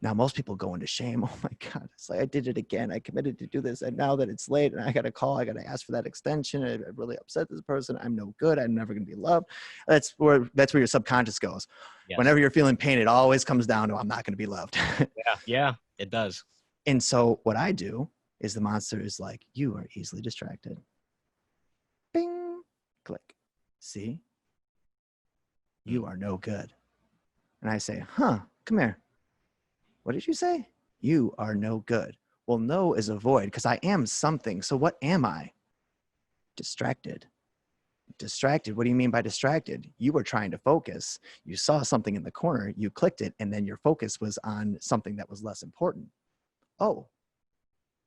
Speaker 2: Now, most people go into shame. Oh my God. It's like, I did it again. I committed to do this. And now that it's late and I got to call, I got to ask for that extension. I really upset this person. I'm no good. I'm never going to be loved. That's where your subconscious goes. Yes. Whenever you're feeling pain, it always comes down to, I'm not going to be loved.
Speaker 1: Yeah, it does.
Speaker 2: And so what I do is, the monster is like, you are easily distracted. Bing. Click. See? You are no good. And I say, come come here. What did you say? You are no good. Well, no is a void because I am something. So what am I? Distracted. Distracted. What do you mean by distracted? You were trying to focus. You saw something in the corner, you clicked it, and then your focus was on something that was less important. Oh,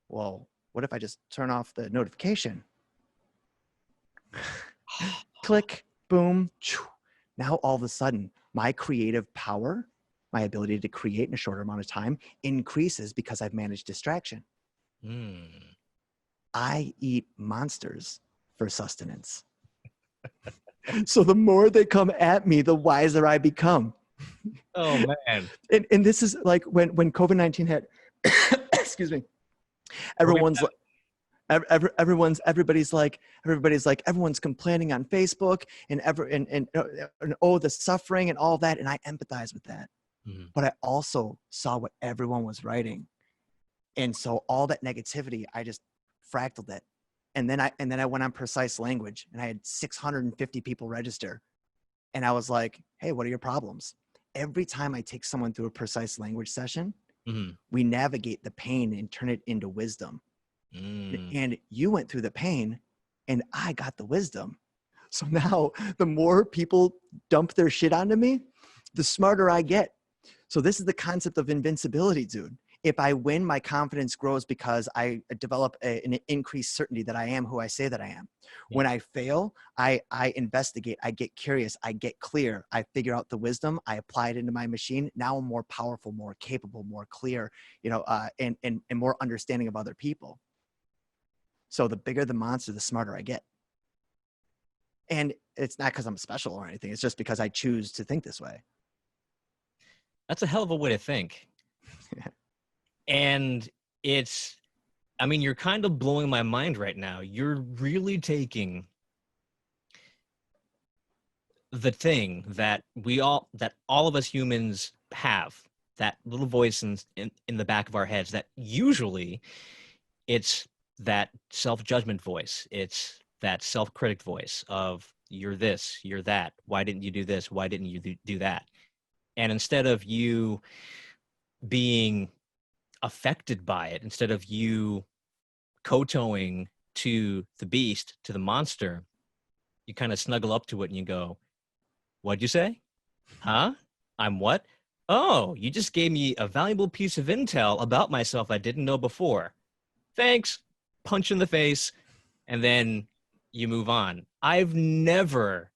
Speaker 2: well, what if I just turn off the notification? Click, boom. Now all of a sudden, my creative power, my ability to create in a shorter amount of time increases because I've managed distraction. I eat monsters for sustenance. So the more they come at me, the wiser I become.
Speaker 1: Oh, man.
Speaker 2: And this is like when COVID-19 hit, excuse me, everyone's like, everyone's complaining on Facebook and oh, the suffering and all that. And I empathize with that. But I also saw what everyone was writing. And so all that negativity, I just fractaled it. And then I went on precise language and I had 650 people register. And I was like, hey, what are your problems? Every time I take someone through a precise language session, we navigate the pain and turn it into wisdom. And you went through the pain and I got the wisdom. So now the more people dump their shit onto me, the smarter I get. So this is the concept of invincibility, dude. If I win, my confidence grows because I develop an increased certainty that I am who I say that I am. Yeah. When I fail, I investigate, I get curious, I get clear, I figure out the wisdom, I apply it into my machine. Now I'm more powerful, more capable, more clear, and more understanding of other people. So the bigger the monster, the smarter I get. And it's not because I'm special or anything. It's just because I choose to think this way.
Speaker 1: That's a hell of a way to think. And you're kind of blowing my mind right now. You're really taking the thing that all of us humans have, that little voice in the back of our heads, that usually it's that self-judgment voice. It's that self-critic voice of you're this, you're that. Why didn't you do this? Why didn't you do that? And instead of you being affected by it, instead of you kowtowing to the beast, to the monster, you kind of snuggle up to it and you go, what'd you say? Huh? I'm what? Oh, you just gave me a valuable piece of intel about myself I didn't know before. Thanks. Punch in the face. And then you move on. I've never,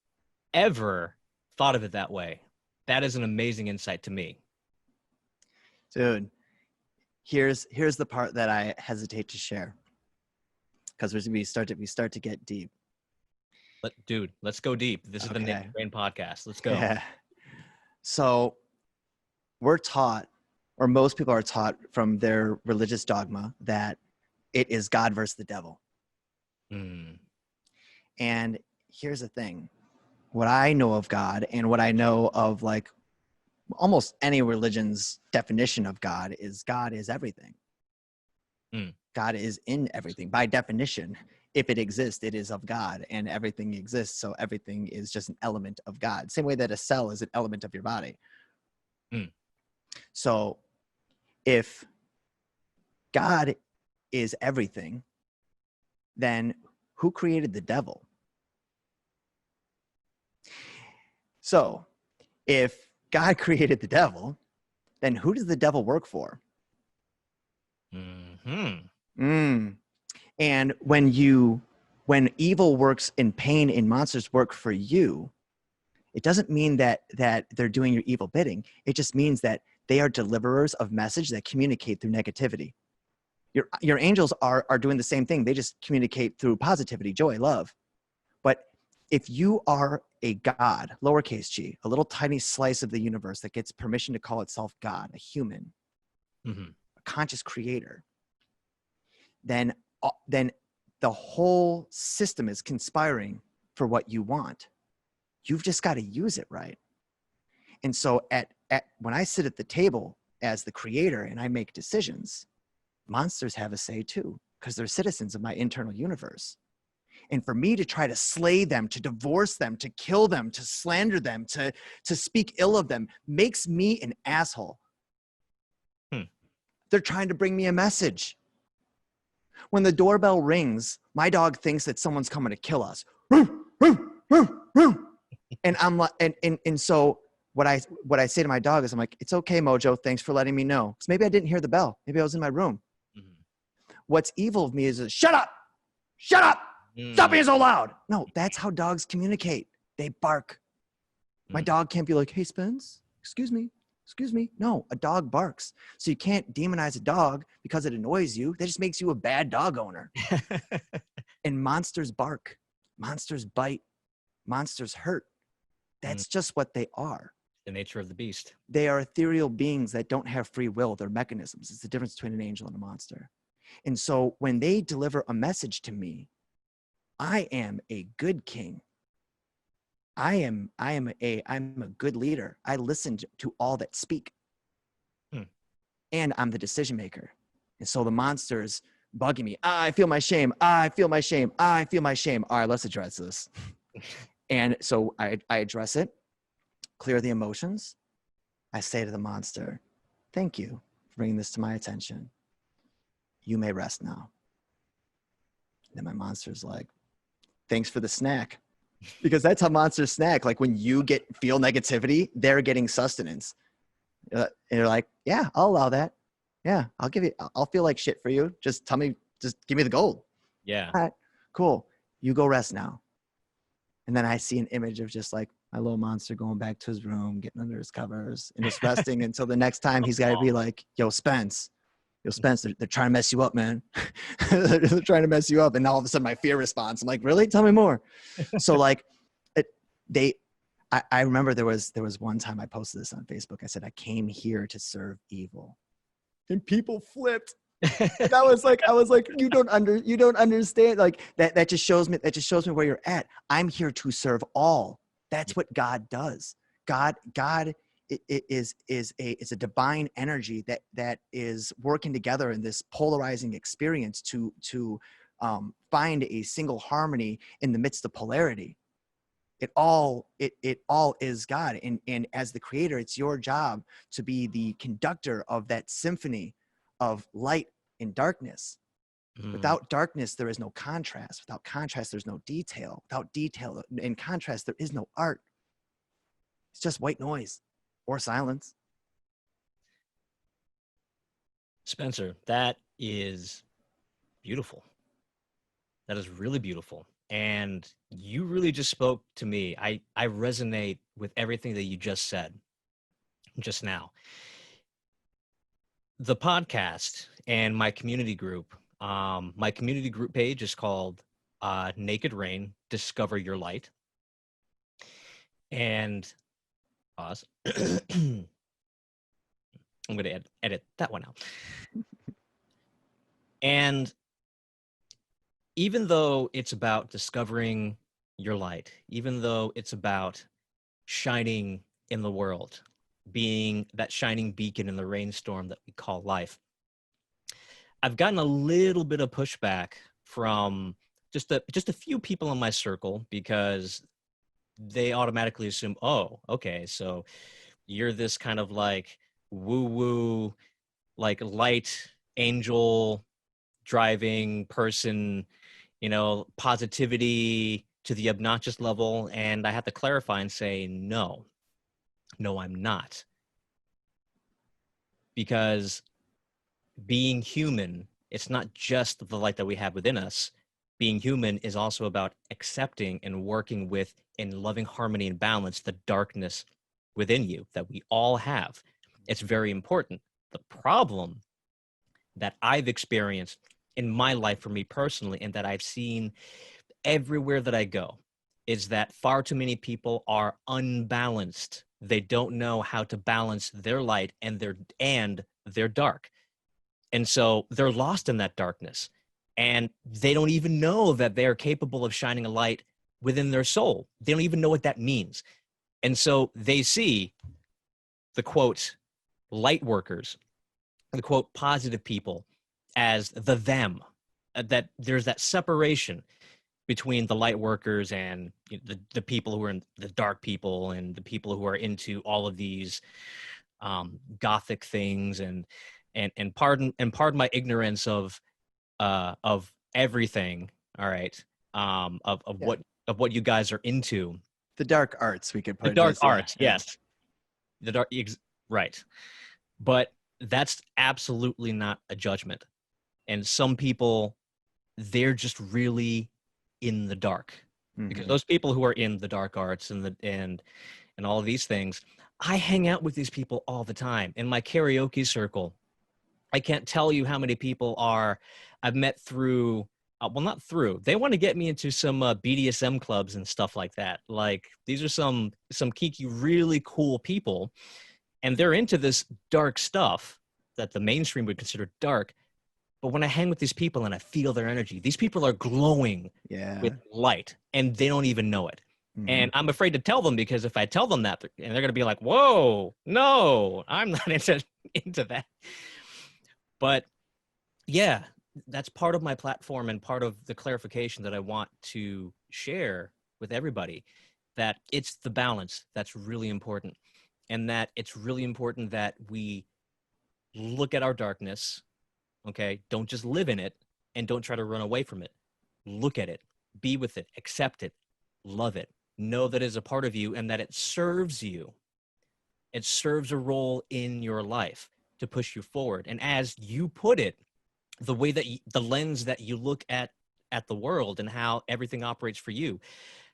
Speaker 1: ever thought of it that way. That is an amazing insight to me.
Speaker 2: Dude, here's the part that I hesitate to share, because we start to get deep.
Speaker 1: Dude, let's go deep. This is the Naked Brain podcast. Let's go.
Speaker 2: Yeah. So we're taught, or most people are taught from their religious dogma, that it is God versus the devil. And here's the thing. What I know of God and what I know of like almost any religion's definition of God is everything. God is in everything. By definition, if it exists, it is of God, and everything exists. So everything is just an element of God. Same way that a cell is an element of your body. So if God is everything, then who created the devil? So if God created the devil, then who does the devil work for? And when evil works in pain and monsters work for you, it doesn't mean that they're doing your evil bidding. It just means that they are deliverers of message that communicate through negativity. Your angels are doing the same thing. They just communicate through positivity, joy, love. But if you are a God, lowercase g, a little tiny slice of the universe that gets permission to call itself God, a human, a conscious creator, then the whole system is conspiring for what you want. You've just got to use it right. And so when I sit at the table as the creator and I make decisions, monsters have a say too, because they're citizens of my internal universe. And for me to try to slay them, to divorce them, to kill them, to slander them, to speak ill of them, makes me an asshole. They're trying to bring me a message. When the doorbell rings, my dog thinks that someone's coming to kill us. And I'm like, and so what I say to my dog is, I'm like, it's okay, Mojo. Thanks for letting me know. Because maybe I didn't hear the bell. Maybe I was in my room. Mm-hmm. What's evil of me is shut up, stop being so loud. No, that's how dogs communicate. They bark. My dog can't be like, hey, Spence, excuse me. No, a dog barks. So you can't demonize a dog because it annoys you. That just makes you a bad dog owner. And monsters bark. Monsters bite. Monsters hurt. That's just what they are.
Speaker 1: The nature of the beast.
Speaker 2: They are ethereal beings that don't have free will. They're mechanisms. It's the difference between an angel and a monster. And so when they deliver a message to me, I am a good king. I'm a good leader. I listen to all that speak. And I'm the decision maker. And so the monster's bugging me. I feel my shame. I feel my shame. I feel my shame. All right, let's address this. And so I address it, clear the emotions. I say to the monster, thank you for bringing this to my attention. You may rest now. And then my monster's like, thanks for the snack. Because that's how monsters snack. Like when you feel negativity, they're getting sustenance. And you're like, yeah, I'll allow that. Yeah, I'll feel like shit for you. Just give me the gold.
Speaker 1: Yeah.
Speaker 2: All right, cool. You go rest now. And then I see an image of just like my little monster going back to his room, getting under his covers and just resting until the next time he's got to be like, yo, Spence, they're trying to mess you up, man. They're trying to mess you up. And now all of a sudden my fear response, I'm like, really? Tell me more. So like I remember there was one time I posted this on Facebook. I said, I came here to serve evil. And people flipped. And I was like, you don't understand. Like that just shows me where you're at. I'm here to serve all. That's what God does. God is a divine energy that is working together in this polarizing experience to find a single harmony in the midst of polarity. It all is God. And as the creator, it's your job to be the conductor of that symphony of light and darkness. Without darkness, there is no contrast. Without contrast, there's no detail. Without detail and contrast, there is no art. It's just white noise or silence.
Speaker 1: Spencer, that is beautiful. That is really beautiful. And you really just spoke to me. I resonate with everything that you just said just now. The podcast and my community group page is called Naked Rain, Discover Your Light. And pause. I'm going to edit that one out. And even though it's about discovering your light, even though it's about shining in the world, being that shining beacon in the rainstorm that we call life, I've gotten a little bit of pushback from just a few people in my circle, because they automatically assume, oh, okay, so you're this kind of like woo-woo, like light angel driving person, positivity to the obnoxious level. And I have to clarify and say, no, I'm not. Because being human, it's not just the light that we have within us. Being human is also about accepting and working with, in loving harmony and balance, the darkness within you that we all have. It's very important. The problem that I've experienced in my life, for me personally, and that I've seen everywhere that I go, is that far too many people are unbalanced. They don't know how to balance their light and their dark. And so they're lost in that darkness, and they don't even know that they're capable of shining a light within their soul. They don't even know what that means. And so they see the quote light workers, the quote positive people, as the them, that there's that separation between the light workers and the people who are in the dark people, and the people who are into all of these gothic things. And and pardon my ignorance of everything. All right.
Speaker 2: Yeah.
Speaker 1: Of what you guys are into.
Speaker 2: The dark arts, we could put
Speaker 1: The
Speaker 2: it
Speaker 1: dark
Speaker 2: as.
Speaker 1: arts,
Speaker 2: Yeah.
Speaker 1: yes. The dark, right. But that's absolutely not a judgment. And some people, they're just really in the dark, because those people who are in the dark arts and all of these things, I hang out with these people all the time in my karaoke circle. I can't tell you how many people I've met through, well, not through, they want to get me into some BDSM clubs and stuff like that. Like, these are some geeky, really cool people, and they're into this dark stuff that the mainstream would consider dark. But when I hang with these people and I feel their energy, these people are glowing with light, and they don't even know it. And I'm afraid to tell them, because if I tell them that, and they're going to be like, whoa, no, I'm not into that. But yeah, that's part of my platform and part of the clarification that I want to share with everybody, that it's the balance that's really important, and that it's really important that we look at our darkness. Okay, don't just live in it, and don't try to run away from it. Look at it, be with it, accept it, love it, know that it's a part of you and that it serves you. It serves a role in your life to push you forward. And as you put it, the way that the lens that you look at the world and how everything operates for you,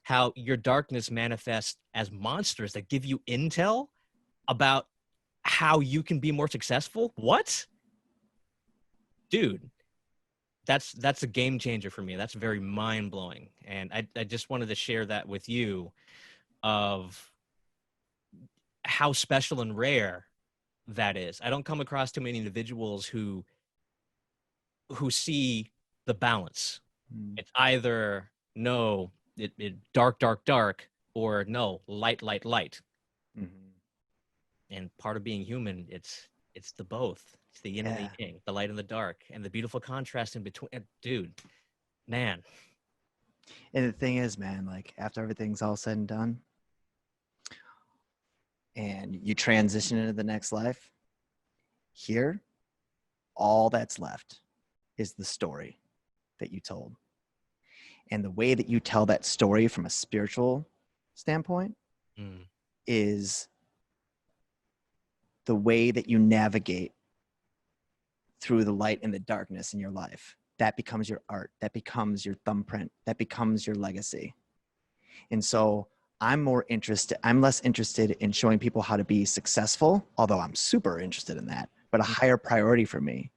Speaker 1: how your darkness manifests as monsters that give you intel about how you can be more successful. What? Dude, that's a game changer for me. That's very mind-blowing. And I just wanted to share that with you, of how special and rare that is. I don't come across too many individuals who see the balance. It's either no, it dark, dark, dark, or no, light, light, light. And part of being human, it's the both. It's the yin and the yang, the light and the dark, and the beautiful contrast in between. Dude, man.
Speaker 2: And the thing is, man, like, after everything's all said and done, and you transition into the next life, here, all that's left is the story that you told. And the way that you tell that story from a spiritual standpoint is the way that you navigate through the light and the darkness in your life. That becomes your art. That becomes your thumbprint. That becomes your legacy. And so I'm less interested in showing people how to be successful, although I'm super interested in that. But a higher priority for me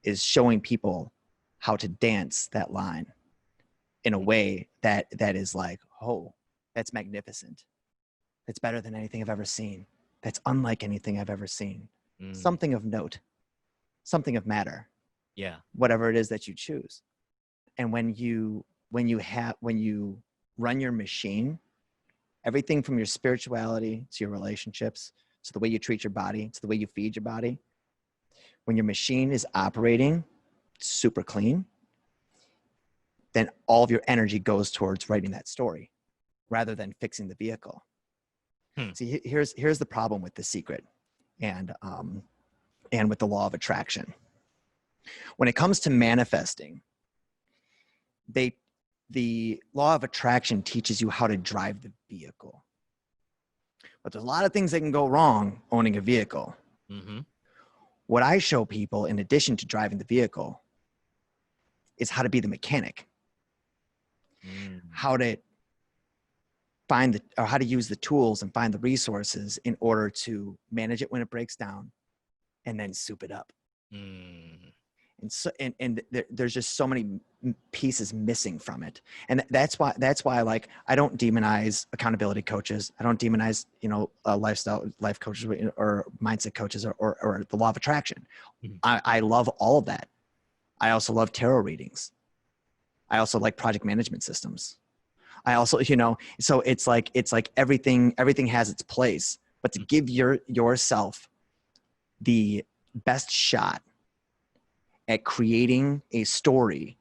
Speaker 2: is showing people how to dance that line in a way that is like, oh, that's magnificent. That's better than anything I've ever seen. That's unlike anything I've ever seen. Something of note, something of matter.
Speaker 1: Yeah.
Speaker 2: Whatever it is that you choose. And when you run your machine, everything from your spirituality to your relationships, to the way you treat your body, to the way you feed your body, when your machine is operating super clean, then all of your energy goes towards writing that story rather than fixing the vehicle. See, here's the problem with The Secret and with the law of attraction. When it comes to manifesting, the law of attraction teaches you how to drive the vehicle. But there's a lot of things that can go wrong owning a vehicle. What I show people, in addition to driving the vehicle, is how to be the mechanic. How to how to use the tools and find the resources in order to manage it when it breaks down, and then soup it up. And so, and there's just so many pieces missing from it. And that's why like, I don't demonize accountability coaches. I don't demonize, life coaches or mindset coaches or the law of attraction. I love all of that. I also love tarot readings. I also like project management systems. I also, so it's like everything has its place, but to give yourself the best shot at creating a story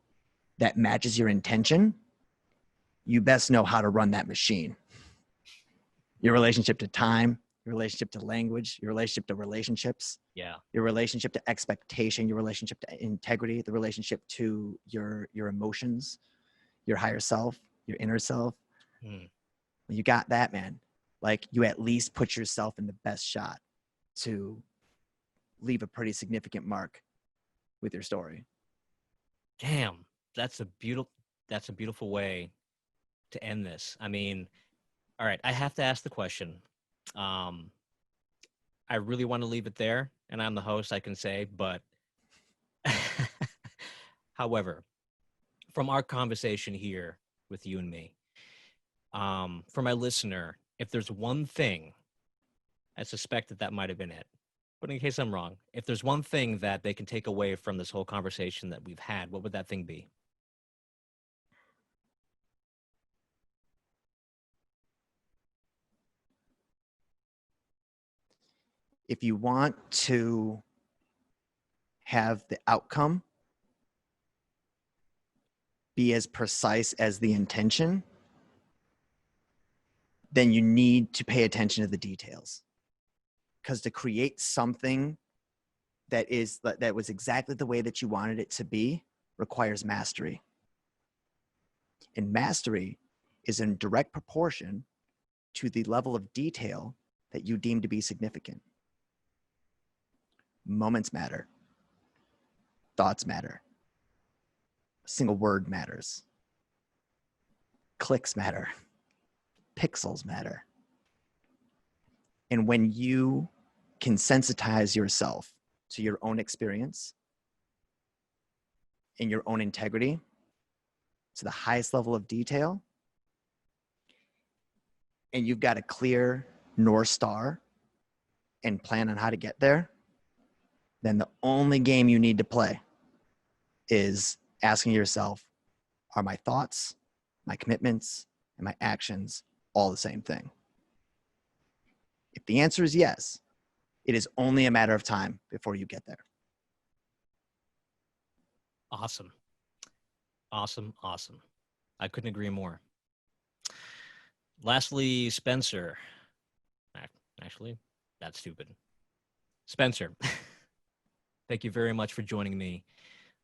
Speaker 2: that matches your intention, you best know how to run that machine. Your relationship to time, your relationship to language, your relationship to relationships,
Speaker 1: Yeah.
Speaker 2: your relationship to expectation, your relationship to integrity, the relationship to your emotions, your higher self, your inner self.
Speaker 1: Hmm.
Speaker 2: When you got that, man, like you at least put yourself in the best shot to leave a pretty significant mark with your story.
Speaker 1: Damn, that's a beautiful way to end this. I mean, all right, I have to ask the question. Um, I really want to leave it there, and I'm the host, I can say, but however, from our conversation here with you and me, for my listener, if there's one thing, I suspect that might have been it. But in case I'm wrong, if there's one thing that they can take away from this whole conversation that we've had, what would that thing be?
Speaker 2: If you want to have the outcome be as precise as the intention, then you need to pay attention to the details. Because to create something that was exactly the way that you wanted it to be requires mastery. And mastery is in direct proportion to the level of detail that you deem to be significant. Moments matter. Thoughts matter. A single word matters. Clicks matter. Pixels matter. And when you can sensitize yourself to your own experience and your own integrity to the highest level of detail, and you've got a clear North Star and plan on how to get there, then the only game you need to play is asking yourself, are my thoughts, my commitments, and my actions all the same thing? If the answer is yes, it is only a matter of time before you get there.
Speaker 1: Awesome. Awesome. Awesome. I couldn't agree more. Lastly, Spencer. Actually, that's stupid. Spencer, thank you very much for joining me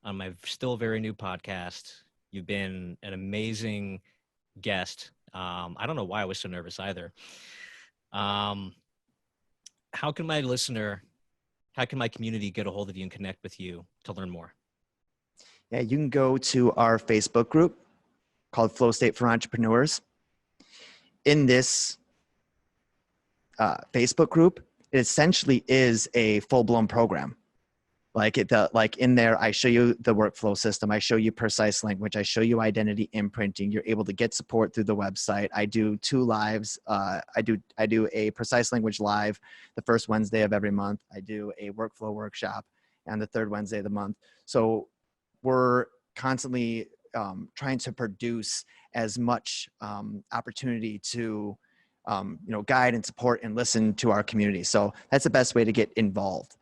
Speaker 1: on my still very new podcast. You've been an amazing guest. I don't know why I was so nervous either. How can my listener, how can my community get a hold of you and connect with you to learn more?
Speaker 2: Yeah, you can go to our Facebook group called Flow State for Entrepreneurs. In this Facebook group, it essentially is a full-blown program. Like in there, I show you the workflow system. I show you precise language. I show you identity imprinting. You're able to get support through the website. I do 2 lives. I do a precise language live the first Wednesday of every month. I do a workflow workshop on the third Wednesday of the month. So we're constantly trying to produce as much opportunity to guide and support and listen to our community. So that's the best way to get involved.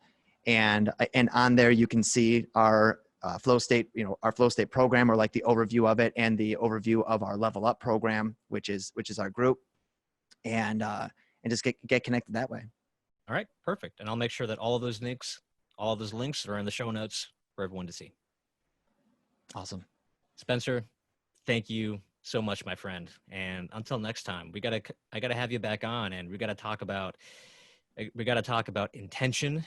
Speaker 2: And on there you can see our flow state, our flow state program, or like the overview of it, and the overview of our level up program, which is our group, and just get connected that way.
Speaker 1: All right, perfect. And I'll make sure that all of those links are in the show notes for everyone to see.
Speaker 2: Awesome.
Speaker 1: Spencer, thank you so much, my friend. And until next time, I gotta have you back on, and we gotta talk about intention.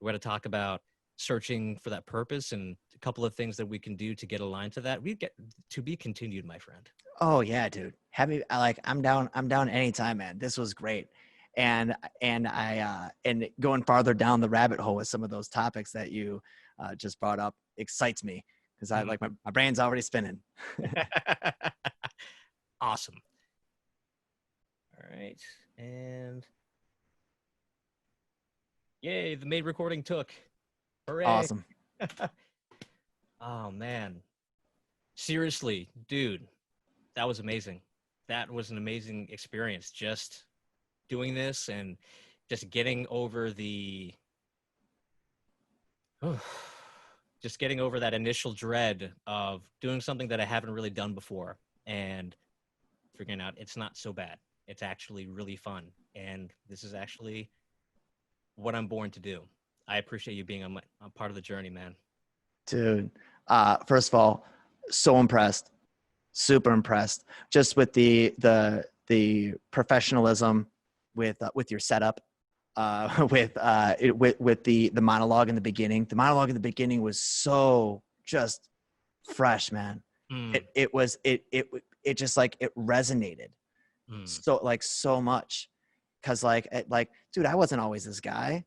Speaker 1: We gotta talk about searching for that purpose, and a couple of things that we can do to get aligned to that. We get to be continued, my friend.
Speaker 2: Oh yeah, dude. I'm down anytime, man. This was great. And I and going farther down the rabbit hole with some of those topics that you just brought up excites me, because I like my brain's already spinning.
Speaker 1: Awesome. All right. And yay, the main recording took. Hooray.
Speaker 2: Awesome.
Speaker 1: Oh man. Seriously, dude, that was amazing. That was an amazing experience, just doing this and just getting over just getting over that initial dread of doing something that I haven't really done before and figuring out it's not so bad. It's actually really fun. And this is actually what I'm born to do. I appreciate you being on a part of the journey, man.
Speaker 2: Dude, first of all, so impressed, super impressed, just with the professionalism with your setup, with the monologue in the beginning. The monologue in the beginning was so just fresh, man.
Speaker 1: Mm,
Speaker 2: It just like it resonated
Speaker 1: mm,
Speaker 2: so like so much, because like dude, I wasn't always this guy.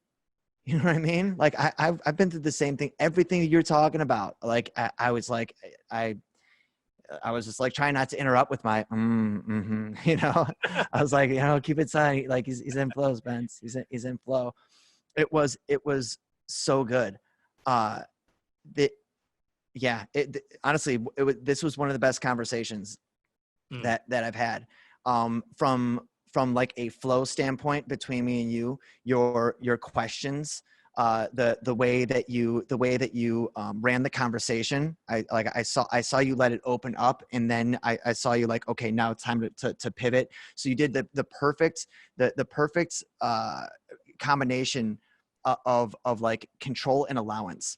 Speaker 2: You know what I mean? Like I've been through the same thing. Everything that you're talking about. Like I was like I was just like trying not to interrupt with my you know. I was like, you know, keep it silent. Like he's in flow, Spence. He's in flow. It was so good. Uh, the yeah. Honestly, this was one of the best conversations
Speaker 1: mm,
Speaker 2: that I've had. From like a flow standpoint between me and you, your questions, the way that you ran the conversation. I saw you let it open up, and then I saw you like, okay, now it's time to pivot. So you did the perfect combination of like control and allowance,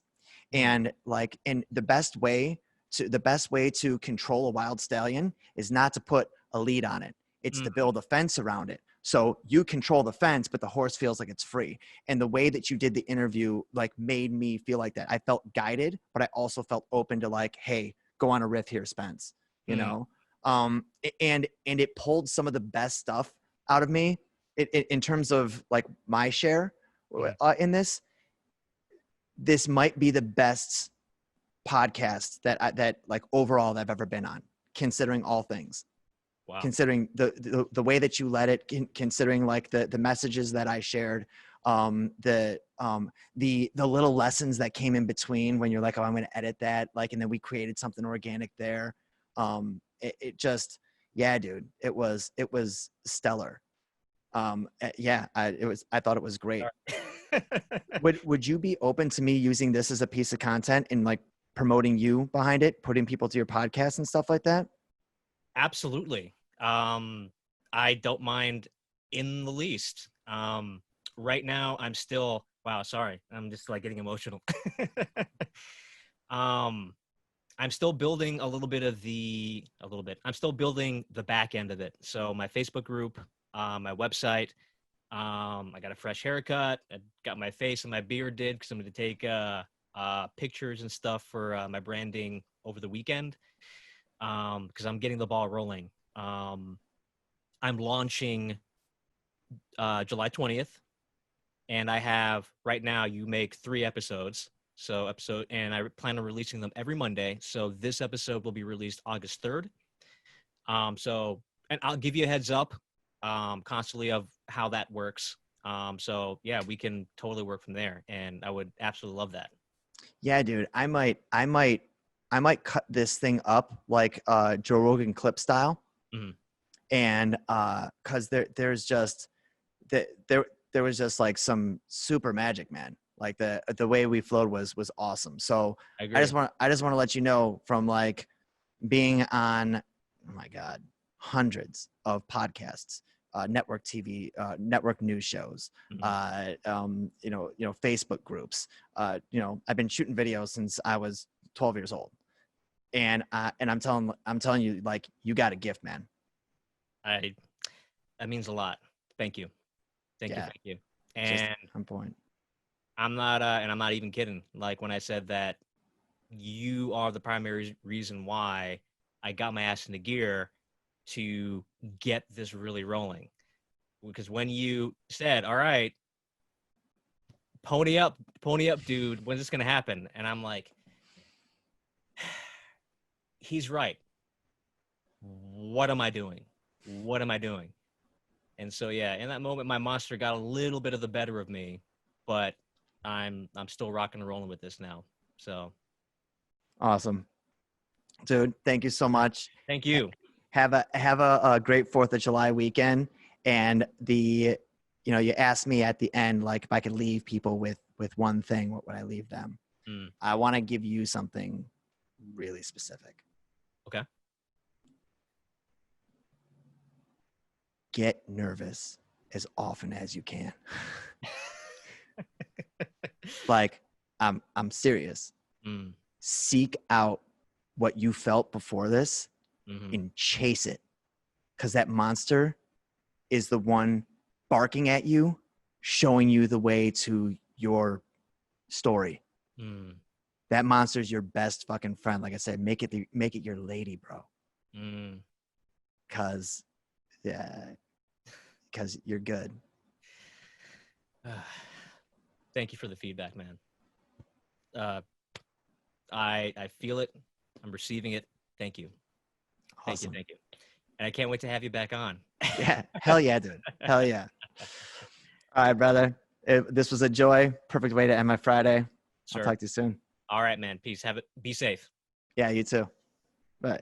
Speaker 1: mm,
Speaker 2: and like in the best way to control a wild stallion is not to put a lead on it. It's
Speaker 1: mm,
Speaker 2: to build a fence around it. So you control the fence, but the horse feels like it's free. And the way that you did the interview like made me feel like that. I felt guided, but I also felt open to like, hey, go on a riff here, Spence. You
Speaker 1: mm,
Speaker 2: know, and it pulled some of the best stuff out of me in terms of like my share
Speaker 1: mm.
Speaker 2: in this. This might be the best podcast that like overall I've ever been on, considering all things,
Speaker 1: Wow.
Speaker 2: considering the way that you led it, considering like the messages that I shared, the little lessons that came in between when you're like, oh, I'm going to edit that, like, and then we created something organic there. It just, yeah, dude, it was stellar. Yeah, I thought it was great.
Speaker 1: Sorry.
Speaker 2: Would you be open to me using this as a piece of content and like promoting you behind it, putting people to your podcast and stuff like that?
Speaker 1: Absolutely. I don't mind in the least. Right now, I'm still, wow, sorry. I'm just like getting emotional. um, I'm still building I'm still building the back end of it. So my Facebook group, my website, I got a fresh haircut. I got my face and my beard did because I'm going to take pictures and stuff for my branding over the weekend because I'm getting the ball rolling. I'm launching July 20th, and I have right now. You make 3 episodes, and I plan on releasing them every Monday. So this episode will be released August 3rd. And I'll give you a heads up constantly of how that works. So yeah, we can totally work from there, and I would absolutely love that.
Speaker 2: Yeah, dude, I might cut this thing up like Joe Rogan clip style,
Speaker 1: Mhm.
Speaker 2: and because there's just there was just like some super magic, man. Like the way we flowed was awesome. So
Speaker 1: I
Speaker 2: I
Speaker 1: agree.
Speaker 2: just want to let you know, from like being on, oh my god, hundreds of podcasts, network TV, network news shows,
Speaker 1: Mhm.
Speaker 2: Facebook groups. I've been shooting videos since I was 12 years old, and I'm telling you, like, you got a gift, man.
Speaker 1: I That means a lot. Thank you. Thank you.
Speaker 2: Yeah,
Speaker 1: Thank you.
Speaker 2: just
Speaker 1: And
Speaker 2: on point.
Speaker 1: I'm not even kidding. Like when I said that you are the primary reason why I got my ass into gear to get this really rolling. Because when you said, "All right, pony up, dude, when's this gonna happen?" And I'm like, he's right. What am I doing? What am I doing? And so yeah, in that moment, my monster got a little bit of the better of me, but I'm still rocking and rolling with this now. So
Speaker 2: Awesome, dude. Thank you so much.
Speaker 1: thank you.
Speaker 2: Have a great 4th of July weekend. And you asked me at the end, like, if I could leave people with one thing, what would I leave them?
Speaker 1: Mm,
Speaker 2: I want to give you something really specific.
Speaker 1: okay.
Speaker 2: get nervous as often as you can. Like, I'm serious.
Speaker 1: Mm,
Speaker 2: Seek out what you felt before this
Speaker 1: mhm,
Speaker 2: and chase it. Because that monster is the one barking at you, showing you the way to your story.
Speaker 1: mm,
Speaker 2: That monster is your best fucking friend. Like I said, make it your lady, bro.
Speaker 1: mm.
Speaker 2: Cause yeah, because you're good.
Speaker 1: Thank you for the feedback, man. Uh, I feel it. I'm receiving it. Thank you. Thank you.
Speaker 2: Awesome.
Speaker 1: Thank you. And I can't wait to have you back on.
Speaker 2: Yeah. Hell yeah, dude. Hell yeah. All right, brother. This was a joy. Perfect way to end my Friday. I'll
Speaker 1: Sir.
Speaker 2: talk to you soon.
Speaker 1: All right, man. Peace. Have it. Be safe.
Speaker 2: Yeah, you too. Bye.